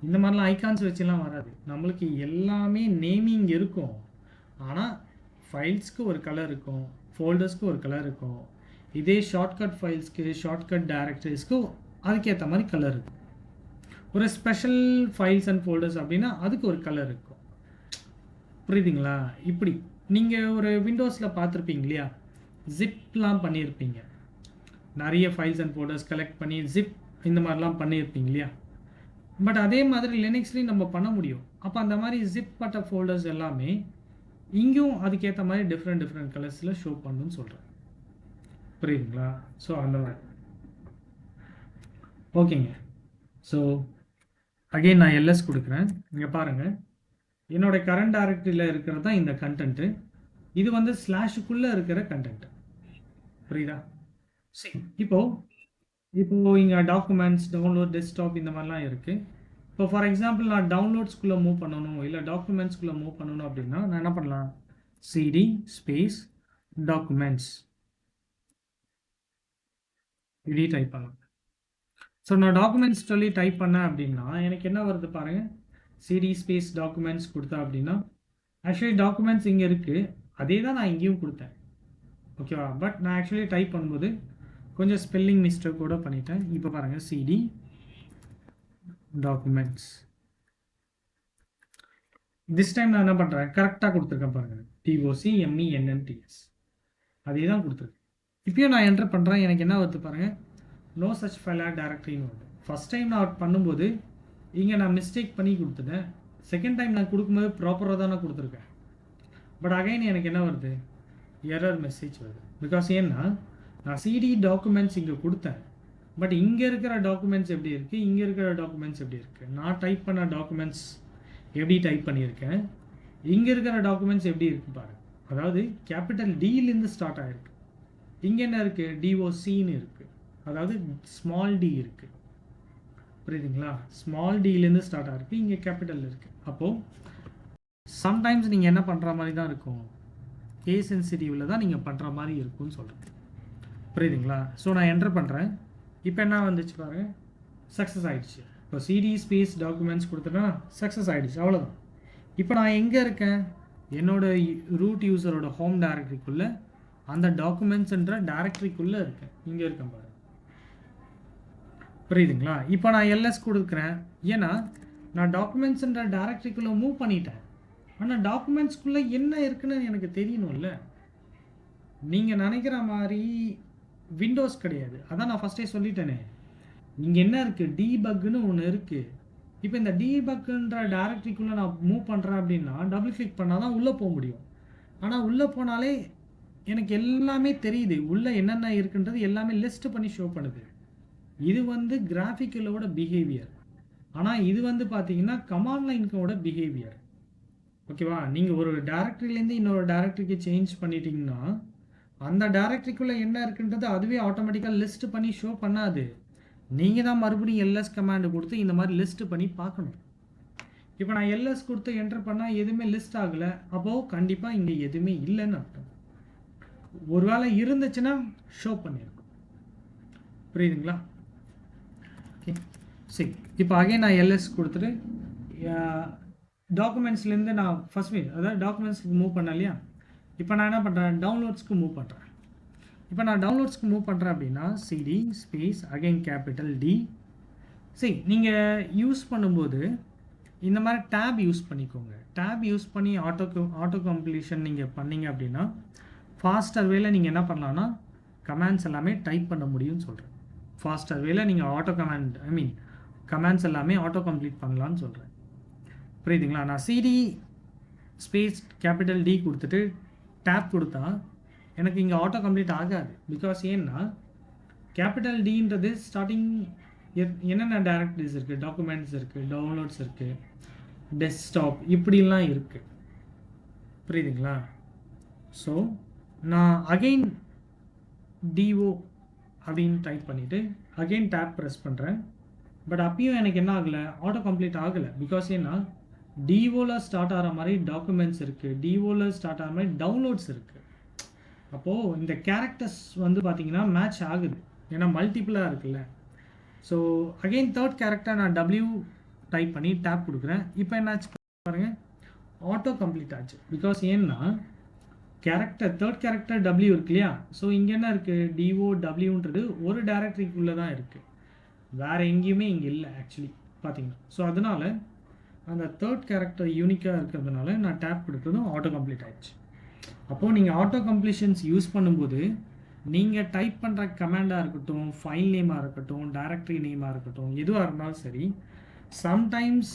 இந்த மாதிரிலாம் ஐகான்ஸ் வச்சுலாம் வராது. நம்மளுக்கு எல்லாமே நேமிங் இருக்கும். ஆனால் ஃபைல்ஸ்க்கு ஒரு கலர் இருக்கும், ஃபோல்டர்ஸ்க்கு ஒரு கலர் இருக்கும். இதே ஷார்ட்கட் ஃபைல்ஸ்க்கு, ஷார்ட்கட் டைரக்டரிஸ்க்கு அதுக்கேற்ற மாதிரி கலர் இருக்கும். ஒரு ஸ்பெஷல் ஃபைல்ஸ் அண்ட் ஃபோல்டர்ஸ் அப்படின்னா அதுக்கு ஒரு கலர் இருக்கும். புரியுதுங்களா? இப்படி நீங்கள் ஒரு விண்டோஸில் பார்த்துருப்பீங்க இல்லையா, ஜிப்லாம் பண்ணியிருப்பீங்க. நிறைய ஃபைல்ஸ் அண்ட் ஃபோல்டர்ஸ் கலெக்ட் பண்ணி ஜிப் இந்த மாதிரிலாம் பண்ணியிருப்பீங்க இல்லையா. பட் அதே மாதிரி லினக்ஸ்லேயும் நம்ம பண்ண முடியும். அப்போ அந்த மாதிரி ஜிப் பட்ட ஃபோல்டர்ஸ் எல்லாமே இங்கேயும் அதுக்கேற்ற மாதிரி டிஃப்ரெண்ட் கலர்ஸில் ஷோ பண்ணணும்னு சொல்கிறேன். புரியுதுங்களா? ஸோ அந்த மாதிரி ஓகேங்க. ஸோ அகெயின் நான் எல்எஸ் கொடுக்குறேன். இங்கே பாருங்கள், என்னோடய கரண்ட் டைரக்டரியில் இருக்கிறது தான் இந்த கண்டென்ட்டு. இது வந்து ஸ்லாஷுக்குள்ளே இருக்கிற கண்டென்ட். புரியுதா? சரி, இப்போது இங்கே டாக்குமெண்ட்ஸ், டவுன்லோட், டெஸ்க்டாப் இந்த மாதிரிலாம் இருக்குது. இப்போ ஃபார் எக்ஸாம்பிள் நான் டவுன்லோட்ஸ்குள்ளே மூவ் பண்ணணும், இல்லை டாக்குமெண்ட்ஸ்குள்ளே மூவ் பண்ணணும் அப்படின்னா நான் என்ன பண்ணலாம், சிடி ஸ்பேஸ் டாக்குமெண்ட்ஸ் இப்படி டைப் பண்ணலாம். ஸோ நான் டாக்குமெண்ட்ஸ் சொல்லி டைப் பண்ணேன் அப்படின்னா எனக்கு என்ன வருது பாருங்கள், சிடி ஸ்பேஸ் டாக்குமெண்ட்ஸ் கொடுத்தா அப்படின்னா ஆக்சுவலி டாக்குமெண்ட்ஸ் இங்கே இருக்குது, அதே தான் நான் இங்கேயும் கொடுத்தேன். ஓகேவா? பட் நான் ஆக்சுவலி டைப் பண்ணும்போது கொஞ்சம் ஸ்பெல்லிங் மிஸ்டேக் கூட பண்ணிட்டேன். இப்போ பாருங்கள், சிடி டாக்குமெண்ட்ஸ். திஸ் டைம் நான் என்ன பண்ணுறேன், கரெக்டாக கொடுத்துருக்கேன் பாருங்கள், TOCMENNTS அதே தான் கொடுத்துருக்கேன். இப்போயும் நான் என்டர் பண்ணுறேன், எனக்கு என்ன வருது பாருங்கள், நோ சச் ஃபைல் ஆட் டைரக்டரின்னு வருது. ஃபஸ்ட் டைம் நான் பண்ணும்போது இங்கே நான் மிஸ்டேக் பண்ணி கொடுத்துட்டேன். செகண்ட் டைம் நான் கொடுக்கும்போது ப்ராப்பராக தான் நான் கொடுத்துருக்கேன். பட் அகைன் எனக்கு என்ன வருது, எரர் மெசேஜ் வருது. பிகாஸ் ஏன்னா நான் சிடி டாக்குமெண்ட்ஸ் இங்கே கொடுத்தேன், பட் இங்கே இருக்கிற டாக்குமெண்ட்ஸ் எப்படி இருக்குது, இங்கே இருக்கிற டாக்குமெண்ட்ஸ் எப்படி இருக்குது, நான் டைப் பண்ண டாக்குமெண்ட்ஸ் எப்படி டைப் பண்ணியிருக்கேன், இங்கே இருக்கிற டாக்குமெண்ட்ஸ் எப்படி இருக்குது பாருங்கள். அதாவது கேபிட்டல் டிலேருந்து ஸ்டார்ட் ஆகிருக்கு. இங்கே என்ன இருக்குது, DOCன்னு இருக்குது, அதாவது ஸ்மால் டி இருக்குது. புரியுதுங்களா? ஸ்மால் டிலேருந்து ஸ்டார்ட் ஆகிருக்கு, இங்கே கேபிட்டல் இருக்குது. அப்போது சம்டைம்ஸ் நீங்கள் என்ன பண்ணுற மாதிரி தான் இருக்கும், கேஸ் சென்சிட்டிவில் தான் நீங்கள் பண்ணுற மாதிரி இருக்கும்னு சொல்கிறேன். புரியுதுங்களா? ஸோ நான் என்டர் பண்ணுறேன். இப்போ என்ன வந்துச்சு பாருங்கள், சக்ஸஸ் ஆகிடுச்சு. இப்போ சிடி ஸ்பேஸ் டாக்குமெண்ட்ஸ் கொடுத்தேன்னா சக்ஸஸ் ஆகிடுச்சு, அவ்வளோதான். இப்போ நான் எங்கே இருக்கேன், என்னோடய ரூட் யூஸரோட ஹோம் டைரக்டரிக்குள்ளே அந்த டாக்குமெண்ட்ஸ்ன்ற டைரக்டரிக்குள்ளே இருக்கேன். இங்கே இருக்கேன் பாருங்கள். புரியுதுங்களா? இப்போ நான் எல்எஸ் கொடுக்குறேன், ஏன்னா நான் டாக்குமெண்ட்ஸ்ன்ற டைரக்டரிக்குள்ளே மூவ் பண்ணிட்டேன். ஆனால் டாக்குமெண்ட்ஸ்குள்ளே என்ன இருக்குன்னு எனக்கு தெரியணும்ல. நீங்கள் நினைக்கிற மாதிரி விண்டோஸ் கிடையாது. அதான் நான் ஃபஸ்ட்டே சொல்லிட்டேனே, இங்கே என்ன இருக்குது, டீபக்குன்னு ஒன்று இருக்குது. இப்போ இந்த டீபக்குன்ற டைரக்டரிக்குள்ளே நான் மூவ் பண்ணுறேன் அப்படின்னா டபுள் கிளிக் பண்ணால் தான் உள்ளே போக முடியும். ஆனால் உள்ளே போனாலே எனக்கு எல்லாமே தெரியுது, உள்ளே என்னென்ன இருக்குன்றது எல்லாமே லிஸ்ட்டு பண்ணி ஷோ பண்ணுது. இது வந்து கிராஃபிக்கலோட பிஹேவியர். ஆனால் இது வந்து பார்த்தீங்கன்னா கமாண்ட் லைனுக்கோட பிஹேவியர். ஓகேவா? நீங்கள் ஒரு டைரக்டரிலேருந்து இன்னொரு டைரக்டரிக்கு சேஞ்ச் பண்ணிட்டீங்கன்னா அந்த டைரக்டரிக்குள்ளே என்ன இருக்குன்றது அதுவே ஆட்டோமேட்டிக்காக லிஸ்ட் பண்ணி ஷோ பண்ணாது. நீங்கள் தான் மறுபடியும் எல்எஸ் கமாண்டு கொடுத்து இந்த மாதிரி லிஸ்ட் பண்ணி பார்க்கணும். இப்போ நான் எல்எஸ் கொடுத்து என்டர் பண்ணால் எதுவுமே லிஸ்ட் ஆகலை, அப்போது கண்டிப்பாக இங்கே எதுவுமே இல்லைன்னு அர்த்தம். ஒருவேளை இருந்துச்சுன்னா ஷோ பண்ணியிருக்கும். புரியுதுங்களா? ஓகே, சரி. இப்போ அகைன் நான் எல்எஸ் கொடுத்துட்டு டாக்குமெண்ட்ஸ்லேருந்து நான் ஃபஸ்ட் அதாவது டாக்குமெண்ட்ஸ்க்கு மூவ் பண்ணேன் இல்லையா. இப்போ நான் என்ன பண்ணுறேன், டவுன்லோட்ஸ்க்கு மூவ் பண்ணுறேன். இப்போ நான் டவுன்லோட்ஸ்க்கு மூவ் பண்ணுறேன் அப்படின்னா CD space again capital D. சரி, நீங்கள் யூஸ் பண்ணும்போது இந்த மாதிரி டேப் யூஸ் பண்ணிக்கோங்க. டேப் யூஸ் பண்ணி ஆட்டோ கம்ப்ளீஷன் நீங்கள் பண்ணீங்க அப்படின்னா ஃபாஸ்டர் வேல நீங்கள் என்ன பண்ணலான்னா கமாண்ட்ஸ் எல்லாமே டைப் பண்ண முடியும்னு சொல்கிறேன். ஃபாஸ்டர் வேல நீங்கள் கமாண்ட்ஸ் எல்லாமே ஆட்டோ கம்ப்ளீட் பண்ணலான்னு சொல்கிறேன். புரியுதுங்களா? நான் சிடி ஸ்பேஸ் கேபிட்டல் டி கொடுத்துட்டு டேப் கொடுத்தா எனக்கு இங்கே ஆட்டோ கம்ப்ளீட் ஆகாது. பிகாஸ் ஏன்னா கேபிட்டல் டின்றது ஸ்டார்டிங் என்னென்ன டைரக்டரிஸ் இருக்குது, டாக்குமெண்ட்ஸ் இருக்குது, டவுன்லோட்ஸ் இருக்குது, டெஸ்க்டாப் இப்படிலாம் இருக்குது. புரியுதுங்களா? ஸோ நான் அகெயின் டிஓ அப்படின்னு டைப் பண்ணிவிட்டு அகெயின் டேப் ப்ரெஸ் பண்ணுறேன். பட் அப்பயும் எனக்கு என்ன ஆகலை, ஆட்டோ கம்ப்ளீட் ஆகலை. பிகாஸ் ஏன்னா டிஓவில் ஸ்டார்ட் ஆகிற மாதிரி டாக்குமெண்ட்ஸ் இருக்குது, டிஓவில் ஸ்டார்ட் ஆகிற மாதிரி டவுன்லோட்ஸ் இருக்குது. அப்போது இந்த கேரக்டர்ஸ் வந்து பார்த்திங்கன்னா மேட்ச் ஆகுது, ஏன்னா மல்டிப்புளாக இருக்குல்ல. ஸோ அகெயின் தேர்ட் கேரக்டர் நான் டபிள்யூ டைப் பண்ணி டேப் கொடுக்குறேன். இப்போ என்னாச்சு பாருங்கள், ஆட்டோ கம்ப்ளீட் ஆச்சு. பிகாஸ் ஏன்னா தேர்ட் கேரக்டர் டபிள்யூ இருக்கு இல்லையா? ஸோ இங்கே என்ன இருக்குது, டிஓ டபிள்யூன்றது ஒரு டைரக்டரிக்குள்ளே தான் இருக்குது, வேறு எங்கேயுமே இங்கே இல்லை ஆக்சுவலி பார்த்தீங்கன்னா. ஸோ அதனால் அந்த தேர்ட் கேரக்டர் யூனிக்காக இருக்கிறதுனால நான் டேப் கொடுத்ததும் ஆட்டோ கம்ப்ளீட் ஆகிடுச்சு. அப்போது நீங்கள் ஆட்டோ கம்ப்ளீஷன்ஸ் யூஸ் பண்ணும்போது நீங்கள் டைப் பண்ணுற கமாண்டாக இருக்கட்டும், ஃபைல் நேமாக இருக்கட்டும், டைரக்டரி நேமாக இருக்கட்டும், எதுவாக இருந்தாலும் சரி, சம்டைம்ஸ்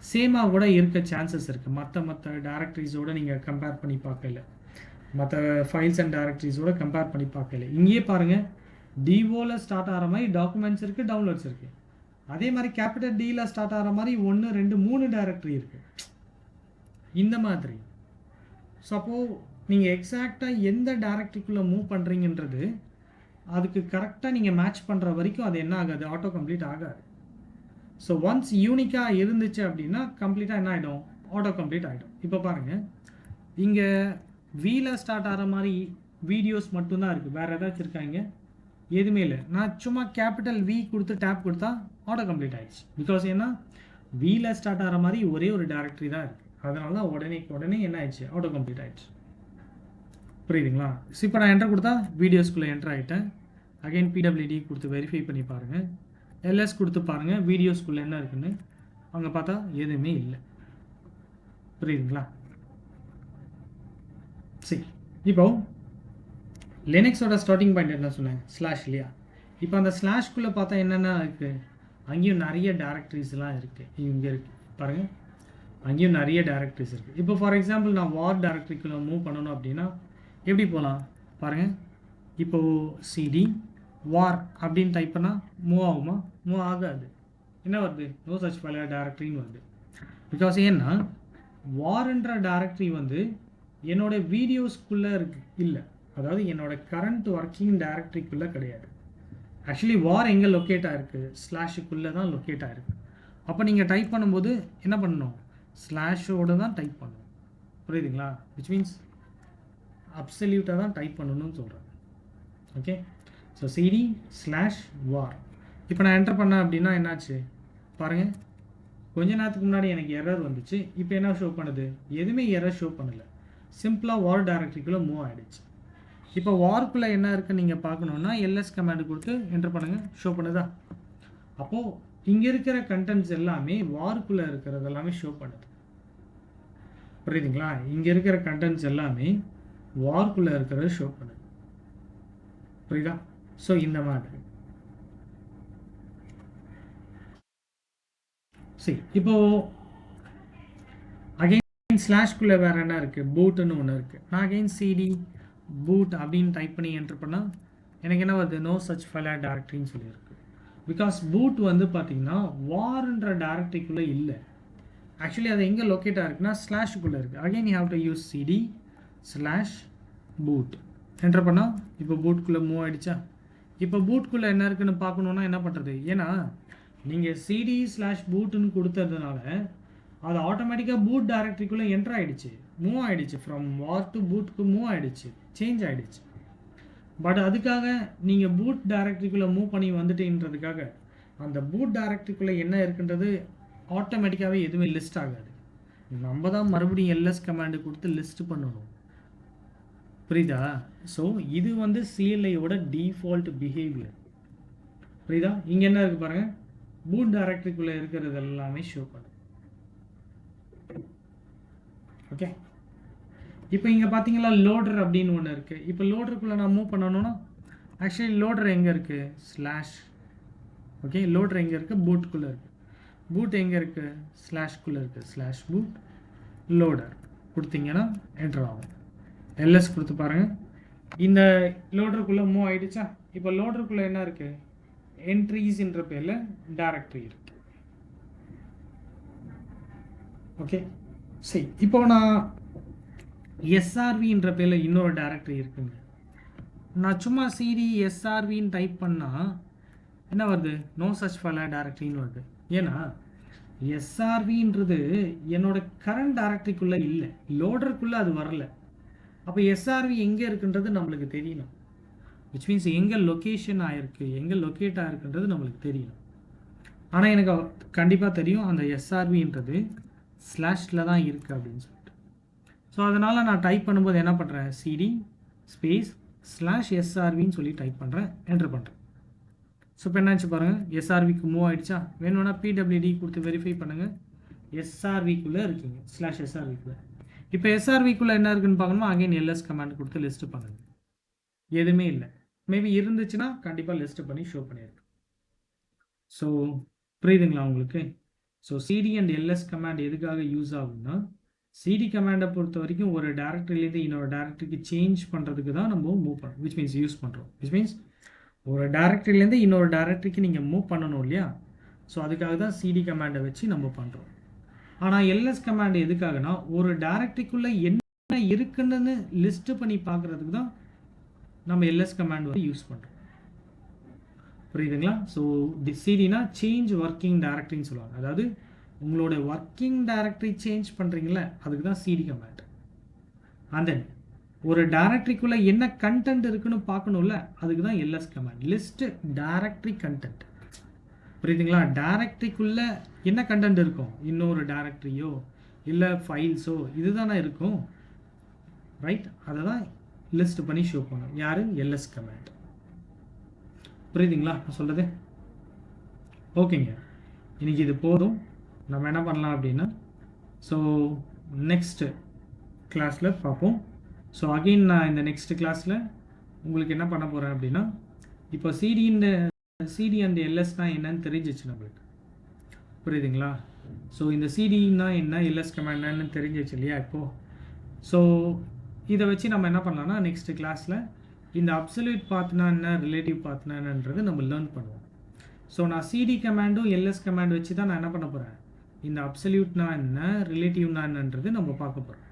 சேமாக கூட இருக்க சான்சஸ் இருக்குது. மற்ற டைரக்டரிஸோடு நீங்கள் கம்பேர் பண்ணி பார்க்கல, மற்ற ஃபைல்ஸ் அண்ட் டைரக்டரிஸோடு கம்பேர் பண்ணி பார்க்கல. இங்கேயே பாருங்கள், டிஓவில் ஸ்டார்ட் ஆகிற மாதிரி டாக்குமெண்ட்ஸ் இருக்குது, டவுன்லோட்ஸ் இருக்குது. அதே மாதிரி கேபிட்டல் டியில் ஸ்டார்ட் ஆகிற மாதிரி 1 2 3 டைரக்டரி இருக்குது இந்த மாதிரி. ஸோ அப்போது நீங்கள் எக்ஸாக்டாக எந்த டைரக்டரிக்குள்ளே மூவ் பண்ணுறீங்கன்றது அதுக்கு கரெக்டாக நீங்கள் மேட்ச் பண்ணுற வரைக்கும் அது என்ன ஆகாது, ஆட்டோ கம்ப்ளீட் ஆகாது. ஸோ ஒன்ஸ் யூனிக்காக இருந்துச்சு அப்படின்னா கம்ப்ளீட்டாக என்ன ஆகிடும், ஆட்டோ கம்ப்ளீட் ஆகிடும். இப்போ பாருங்கள், இங்கே வீல ஸ்டார்ட் ஆகிற மாதிரி வீடியோஸ் மட்டும்தான் இருக்குது, வேறு ஏதாச்சும் இருக்காங்க? எதுவுமே இல்லை. நான் சும்மா கேபிட்டல் வி கொடுத்து டேப் கொடுத்தா ஆட்டோ கம்ப்ளீட் ஆகிடுச்சு. பிகாஸ் ஏன்னா வீல ஸ்டார்ட் ஆகிற மாதிரி ஒரே ஒரு டைரக்டரி தான் இருக்குது, அதனால தான் உடனே என்ன ஆயிடுச்சு, ஆட்டோ கம்ப்ளீட் ஆகிடுச்சு. புரியுதுங்களா? ஸோ இப்போ நான் என்டர் கொடுத்தா வீடியோஸ்குள்ளே என்டர் ஆகிட்டேன். அகைன் பிடபிள்யூடி கொடுத்து வெரிஃபை பண்ணி பாருங்கள், எல்எஸ் கொடுத்து பாருங்கள் வீடியோஸ்குள்ளே என்ன இருக்குன்னு. அங்கே பார்த்தா எதுவுமே இல்லை. புரியுதுங்களா? சரி, இப்போ லினக்ஸோட ஸ்டார்டிங் பாயிண்ட் என்ன சொன்னேன், ஸ்லாஷ் இல்லையா? இப்போ அந்த ஸ்லாஷ்குள்ளே பார்த்தா என்னென்ன இருக்குது, அங்கேயும் நிறைய டேரக்டரிஸ்லாம் இருக்குது. இங்கே இருக்குது பாருங்கள், அங்கேயும் நிறைய டேரக்டரிஸ் இருக்குது. இப்போ ஃபார் எக்ஸாம்பிள் நான் வார் டேரக்டரிக்குள்ளே மூவ் பண்ணணும் அப்படின்னா எப்படி போகலாம் பாருங்கள். இப்போது சிடி வார் அப்படின்னு டைப் பண்ணால் மூவ் ஆகுமா? மூவ் ஆகாது. என்ன வருது, நோ சச் ஃபைல் டேரக்டரின்னு வருது. பிகாஸ் ஏன்னா வார்ன்ற டேரக்டரி வந்து என்னோட வீடியோஸ்குள்ளே இல்லை, அதாவது என்னோட கரண்ட் ஒர்க்கிங் டைரக்டரிக்குள்ளே கிடையாது. ஆக்சுவலி வார் எங்கே லொக்கேட் ஆகிருக்கு, ஸ்லாஷுக்குள்ளே தான் லொக்கேட் ஆகிருக்கு. அப்போ நீங்கள் டைப் பண்ணும்போது என்ன பண்ணணும், ஸ்லாஷோடு தான் டைப் பண்ணணும். புரியுதுங்களா? விச் மீன்ஸ் அப்சல்யூட்டாக தான் டைப் பண்ணணும்னு சொல்கிறேன். ஓகே, ஸோ சிடி ஸ்லாஷ் வார். இப்போ நான் என்டர் பண்ணேன் அப்படின்னா என்னாச்சு பாருங்கள், கொஞ்ச நேரத்துக்கு முன்னாடி எனக்கு எரர் வந்துச்சு, இப்போ என்ன ஷோ பண்ணுது, எதுவுமே எரர் ஷோ பண்ணலை, சிம்பிளாக வார் டைரக்டரிக்குள்ளே மூவ் ஆகிடுச்சு. இப்போ வார்க்குள்ளே என்ன இருக்குன்னு நீங்கள் பார்க்கணுன்னா எல்எஸ் கமாண்டு கொடுத்து என்டர் பண்ணுங்கள், ஷோ பண்ணுதா? அப்போது இங்கே இருக்கிற கண்டென்ட்ஸ் எல்லாமே வார்க்குள்ளே இருக்கிறது எல்லாமே ஷோ பண்ணுது. புரியுதுங்களா? இங்கே இருக்கிற கண்டென்ட்ஸ் எல்லாமே வார்க்குள்ளே இருக்கிறத ஷோ பண்ணுது. புரியுதா? ஸோ இந்த மாதிரி சரி. இப்போது அகைன் ஸ்லாஷ்குள்ளே வேறு என்ன இருக்குது, பூட்டுன்னு ஒன்று இருக்குது. நான் அகைன் சிடி பூட் அப்படின்னு டைப் பண்ணி என்டர் பண்ணால் எனக்கு என்ன வருது, நோ சச் ஃபைல் டைரக்டரின்னு சொல்லியிருக்கு. பிகாஸ் பூட் வந்து பார்த்திங்கன்னா வார்ன்ற டைரக்டரிக்குள்ளே இல்லை. ஆக்சுவலி அது எங்கே லொக்கேட்டாக இருக்குன்னா ஸ்லாஷுக்குள்ளே இருக்குது. Again you have to use CD slash boot enter பண்ணால் இப்போ பூட்குள்ளே மூவ் ஆகிடுச்சா? இப்போ பூட்குள்ளே என்ன இருக்குன்னு பார்க்கணுன்னா என்ன பண்ணுறது, ஏன்னா நீங்கள் சிடி ஸ்லாஷ் பூட்டுன்னு கொடுத்ததுனால அது ஆட்டோமேட்டிக்காக பூட் டைரக்டரிக்குள்ளே என்டர் ஆகிடுச்சு, மூவ் ஆகிடுச்சு. ஃப்ரம் வார் டு பூட்டுக்கு மூவ் ஆகிடுச்சு, சேஞ்ச் ஆகிடுச்சு. பட் அதுக்காக நீங்கள் பூட் டைரக்டரிக்குள்ளே மூவ் பண்ணி வந்துட்டேன்றதுக்காக அந்த பூட் டைரக்டரிக்குள்ளே என்ன இருக்குன்றது ஆட்டோமேட்டிக்காகவே எதுவுமே லிஸ்ட் ஆகாது. நம்ம தான் மறுபடியும் எல்எஸ் கமாண்டு கொடுத்து லிஸ்ட் பண்ணணும். புரியுதா? ஸோ இது வந்து CLIயோட டிஃபால்ட் பிஹேவியர். புரியுதா? இங்கே என்ன இருக்குது பாருங்கள், பூட் டைரக்டரிக்குள்ளே இருக்கிறது எல்லாமே ஷோ பண்ணும். ஓகே, இப்போ இங்கே பார்த்தீங்களா லோடர் அப்படின்னு ஒன்று இருக்குது. இப்போ லோடருக்குள்ளே நான் மூவ் பண்ணணும்னா ஆக்சுவலி லோடர் எங்கே இருக்குது, ஸ்லாஷ். ஓகே, லோடர் எங்கே இருக்குது, பூட்டுக்குள்ளே இருக்குது. பூட் எங்கே இருக்குது, ஸ்லாஷ்குள்ளே இருக்குது. ஸ்லாஷ் பூட் லோடர் கொடுத்தீங்கன்னா என்டர் ஆகும். எல்எஸ் கொடுத்து பாருங்கள், இந்த லோடருக்குள்ளே மூவ் ஆகிடுச்சா. இப்போ லோடருக்குள்ளே என்ன இருக்குது, என்ட்ரிஸ்ன்ற பேரில் டைரக்டரி இருக்குது. ஓகே, சரி. இப்போ நான் எஸ்ஆர்வின்ற பேரில் இன்னொரு டைரக்டரி இருக்குங்க. நான் சும்மா சிடி எஸ்ஆர்வின்னு டைப் பண்ணால் என்ன வருது, நோ சச் ஃபைல் டைரக்டரின்னு வருது. ஏன்னா எஸ்ஆர்வின்றது என்னோட கரண்ட் டைரக்டரிக்குள்ளே இல்லை, லோடருக்குள்ளே அது வரல. அப்போ எஸ்ஆர்வி எங்கே இருக்குன்றது நம்மளுக்கு தெரியணும். விச் மீன்ஸ் எங்கே லொக்கேஷன் ஆகிருக்கு, எங்கே லொக்கேட் ஆகிருக்குன்றது நம்மளுக்கு தெரியணும். ஆனால் எனக்கு கண்டிப்பாக தெரியும் அந்த எஸ்ஆர்வின்றது ஸ்லாஷில் தான் இருக்குது அப்படின்னு சொல்லிட்டு. ஸோ அதனால் நான் டைப் பண்ணும்போது என்ன பண்ணுறேன், சிடி ஸ்பேஸ் ஸ்லாஷ் எஸ்ஆர்வின்னு சொல்லி டைப் பண்ணுறேன், என்டர் பண்ணுறேன். ஸோ இப்போ என்னாச்சு பாருங்கள், எஸ்ஆர்விக்கு மூவ் ஆகிடுச்சா. வேணும்னா பிடபிள்யூடி கொடுத்து வெரிஃபை பண்ணுங்கள், எஸ்ஆர்விக்குள்ளே இருக்கீங்க, ஸ்லாஷ் எஸ்ஆர்விக்குள்ளே. இப்போ எஸ்ஆர்விக்குள்ளே என்ன இருக்குன்னு பார்க்கணுமா, அகைன் எல்எஸ் கமாண்ட் கொடுத்து லிஸ்ட்டு பண்ணுங்கள். எதுவுமே இல்லை, மேபி இருந்துச்சுன்னா கண்டிப்பாக லிஸ்ட்டு பண்ணி ஷோ பண்ணியிருக்கேன். ஸோ புரியுதுங்களா உங்களுக்கு? So CD and LS command எதுக்காக யூஸ் ஆகும்னா, சிடி கமாண்டை பொறுத்த வரைக்கும் ஒரு டேரக்டரிலேருந்து இன்னொரு டேரக்டரிக்கு சேஞ்ச் பண்ணுறதுக்கு தான் நம்ம மூவ் பண்ணுறோம், விச் மீன்ஸ் யூஸ் பண்ணுறோம். விச் மீன்ஸ் ஒரு டேரக்டரிலேருந்து இன்னொரு டேரக்டரிக்கு நீங்கள் மூவ் பண்ணணும் இல்லையா. ஸோ அதுக்காக தான் சிடி கமாண்டை வச்சு நம்ம பண்ணுறோம். ஆனால் எல்எஸ் கமாண்ட் எதுக்காகனா, ஒரு டேரக்டரிக்குள்ளே என்ன இருக்குன்னு லிஸ்ட்டு பண்ணி பார்க்குறதுக்கு தான் நம்ம எல்எஸ் கமாண்ட் வந்து யூஸ் பண்ணுறோம். புரியுதுங்களா? ஸோ சிடினா சேஞ்ச் ஒர்க்கிங் டைரக்டரின்னு சொல்லுவாங்க. அதாவது உங்களோட ஒர்க்கிங் டைரக்டரி சேஞ்ச் பண்ணுறீங்களே, அதுக்கு தான் சிடி கமாண்ட். அண்ட் தென் ஒரு டைரக்டரிக்குள்ளே என்ன கண்டென்ட் இருக்குன்னு பார்க்கணும்ல, அதுக்கு தான் LS command. List directory content. புரியுதுங்களா? டைரக்டரிக்குள்ளே என்ன கண்டென்ட் இருக்கும், இன்னொரு டைரக்டரியோ இல்லை ஃபைல்ஸோ இதுதானே இருக்கும், ரைட்? அதை தான் லிஸ்ட் பண்ணி ஷோ பண்ணும் யார், எல்எஸ் கமாண்ட். புரியுதுங்களா நான் சொல்கிறது? ஓகேங்க, இன்றைக்கி இது போதும். நம்ம என்ன பண்ணலாம் அப்படின்னா, ஸோ நெக்ஸ்ட்டு கிளாஸில் பார்ப்போம். ஸோ அகெயின் நான் இந்த நெக்ஸ்ட் கிளாஸில் உங்களுக்கு என்ன பண்ண போகிறேன் அப்படின்னா, இப்போ சிடி அண்ட் எல்எஸ்னால் என்னன்னு தெரிஞ்சிச்சு நம்மளுக்கு. புரியுதுங்களா? ஸோ இந்த சிடினா என்ன, எல்எஸ் கமாண்ட்னு தெரிஞ்சிச்சு இல்லையா இப்போது. ஸோ இதை வச்சு நம்ம என்ன பண்ணலாம்னா, நெக்ஸ்ட் கிளாஸில் இந்த அப்சல்யூட் பாத்னா என்ன, ரிலேட்டிவ் பாத்னா என்னன்றது நம்ம லேர்ன் பண்ணுவோம். ஸோ நான் சிடி கமாண்டும் எல்எஸ் கமாண்ட் வச்சு தான் நான் என்ன பண்ண போகிறேன், இந்த அப்சல்யூட்னா என்ன, ரிலேட்டிவ்னா என்னன்றது நம்ம பார்க்க போகிறோம்.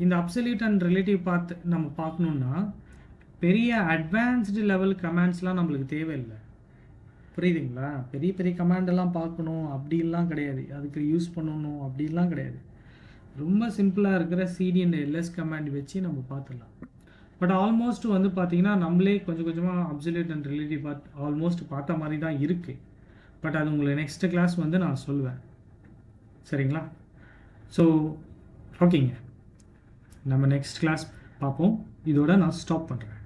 இந்த அப்சல்யூட் அண்ட் ரிலேட்டிவ் பாத் நம்ம பார்க்கணுன்னா பெரிய அட்வான்ஸ்டு லெவல் கமாண்ட்ஸ்லாம் நம்மளுக்கு தேவையில்லை. புரியுதுங்களா? பெரிய பெரிய கமாண்டெல்லாம் பார்க்கணும் அப்படிலாம் கிடையாது, அதுக்கு யூஸ் பண்ணணும் அப்படிலாம் கிடையாது. ரொம்ப சிம்பிளாக இருக்கிற சிடி அண்ட் எல்எஸ் கமாண்ட் வச்சு நம்ம பார்த்துடலாம். பட் ஆல்மோஸ்ட் வந்து பார்த்திங்கன்னா நம்மளே கொஞ்சம் கொஞ்சமாக absolute and relative path almost பார்த்த மாதிரி தான் இருக்குது. பட் அது உங்களுக்கு நெக்ஸ்ட் கிளாஸ் வந்து நான் சொல்லுவேன், சரிங்களா? ஸோ ஓகேங்க, நம்ம நெக்ஸ்ட் கிளாஸ் பார்ப்போம். இதோட நான் ஸ்டாப் பண்ணுறேன்.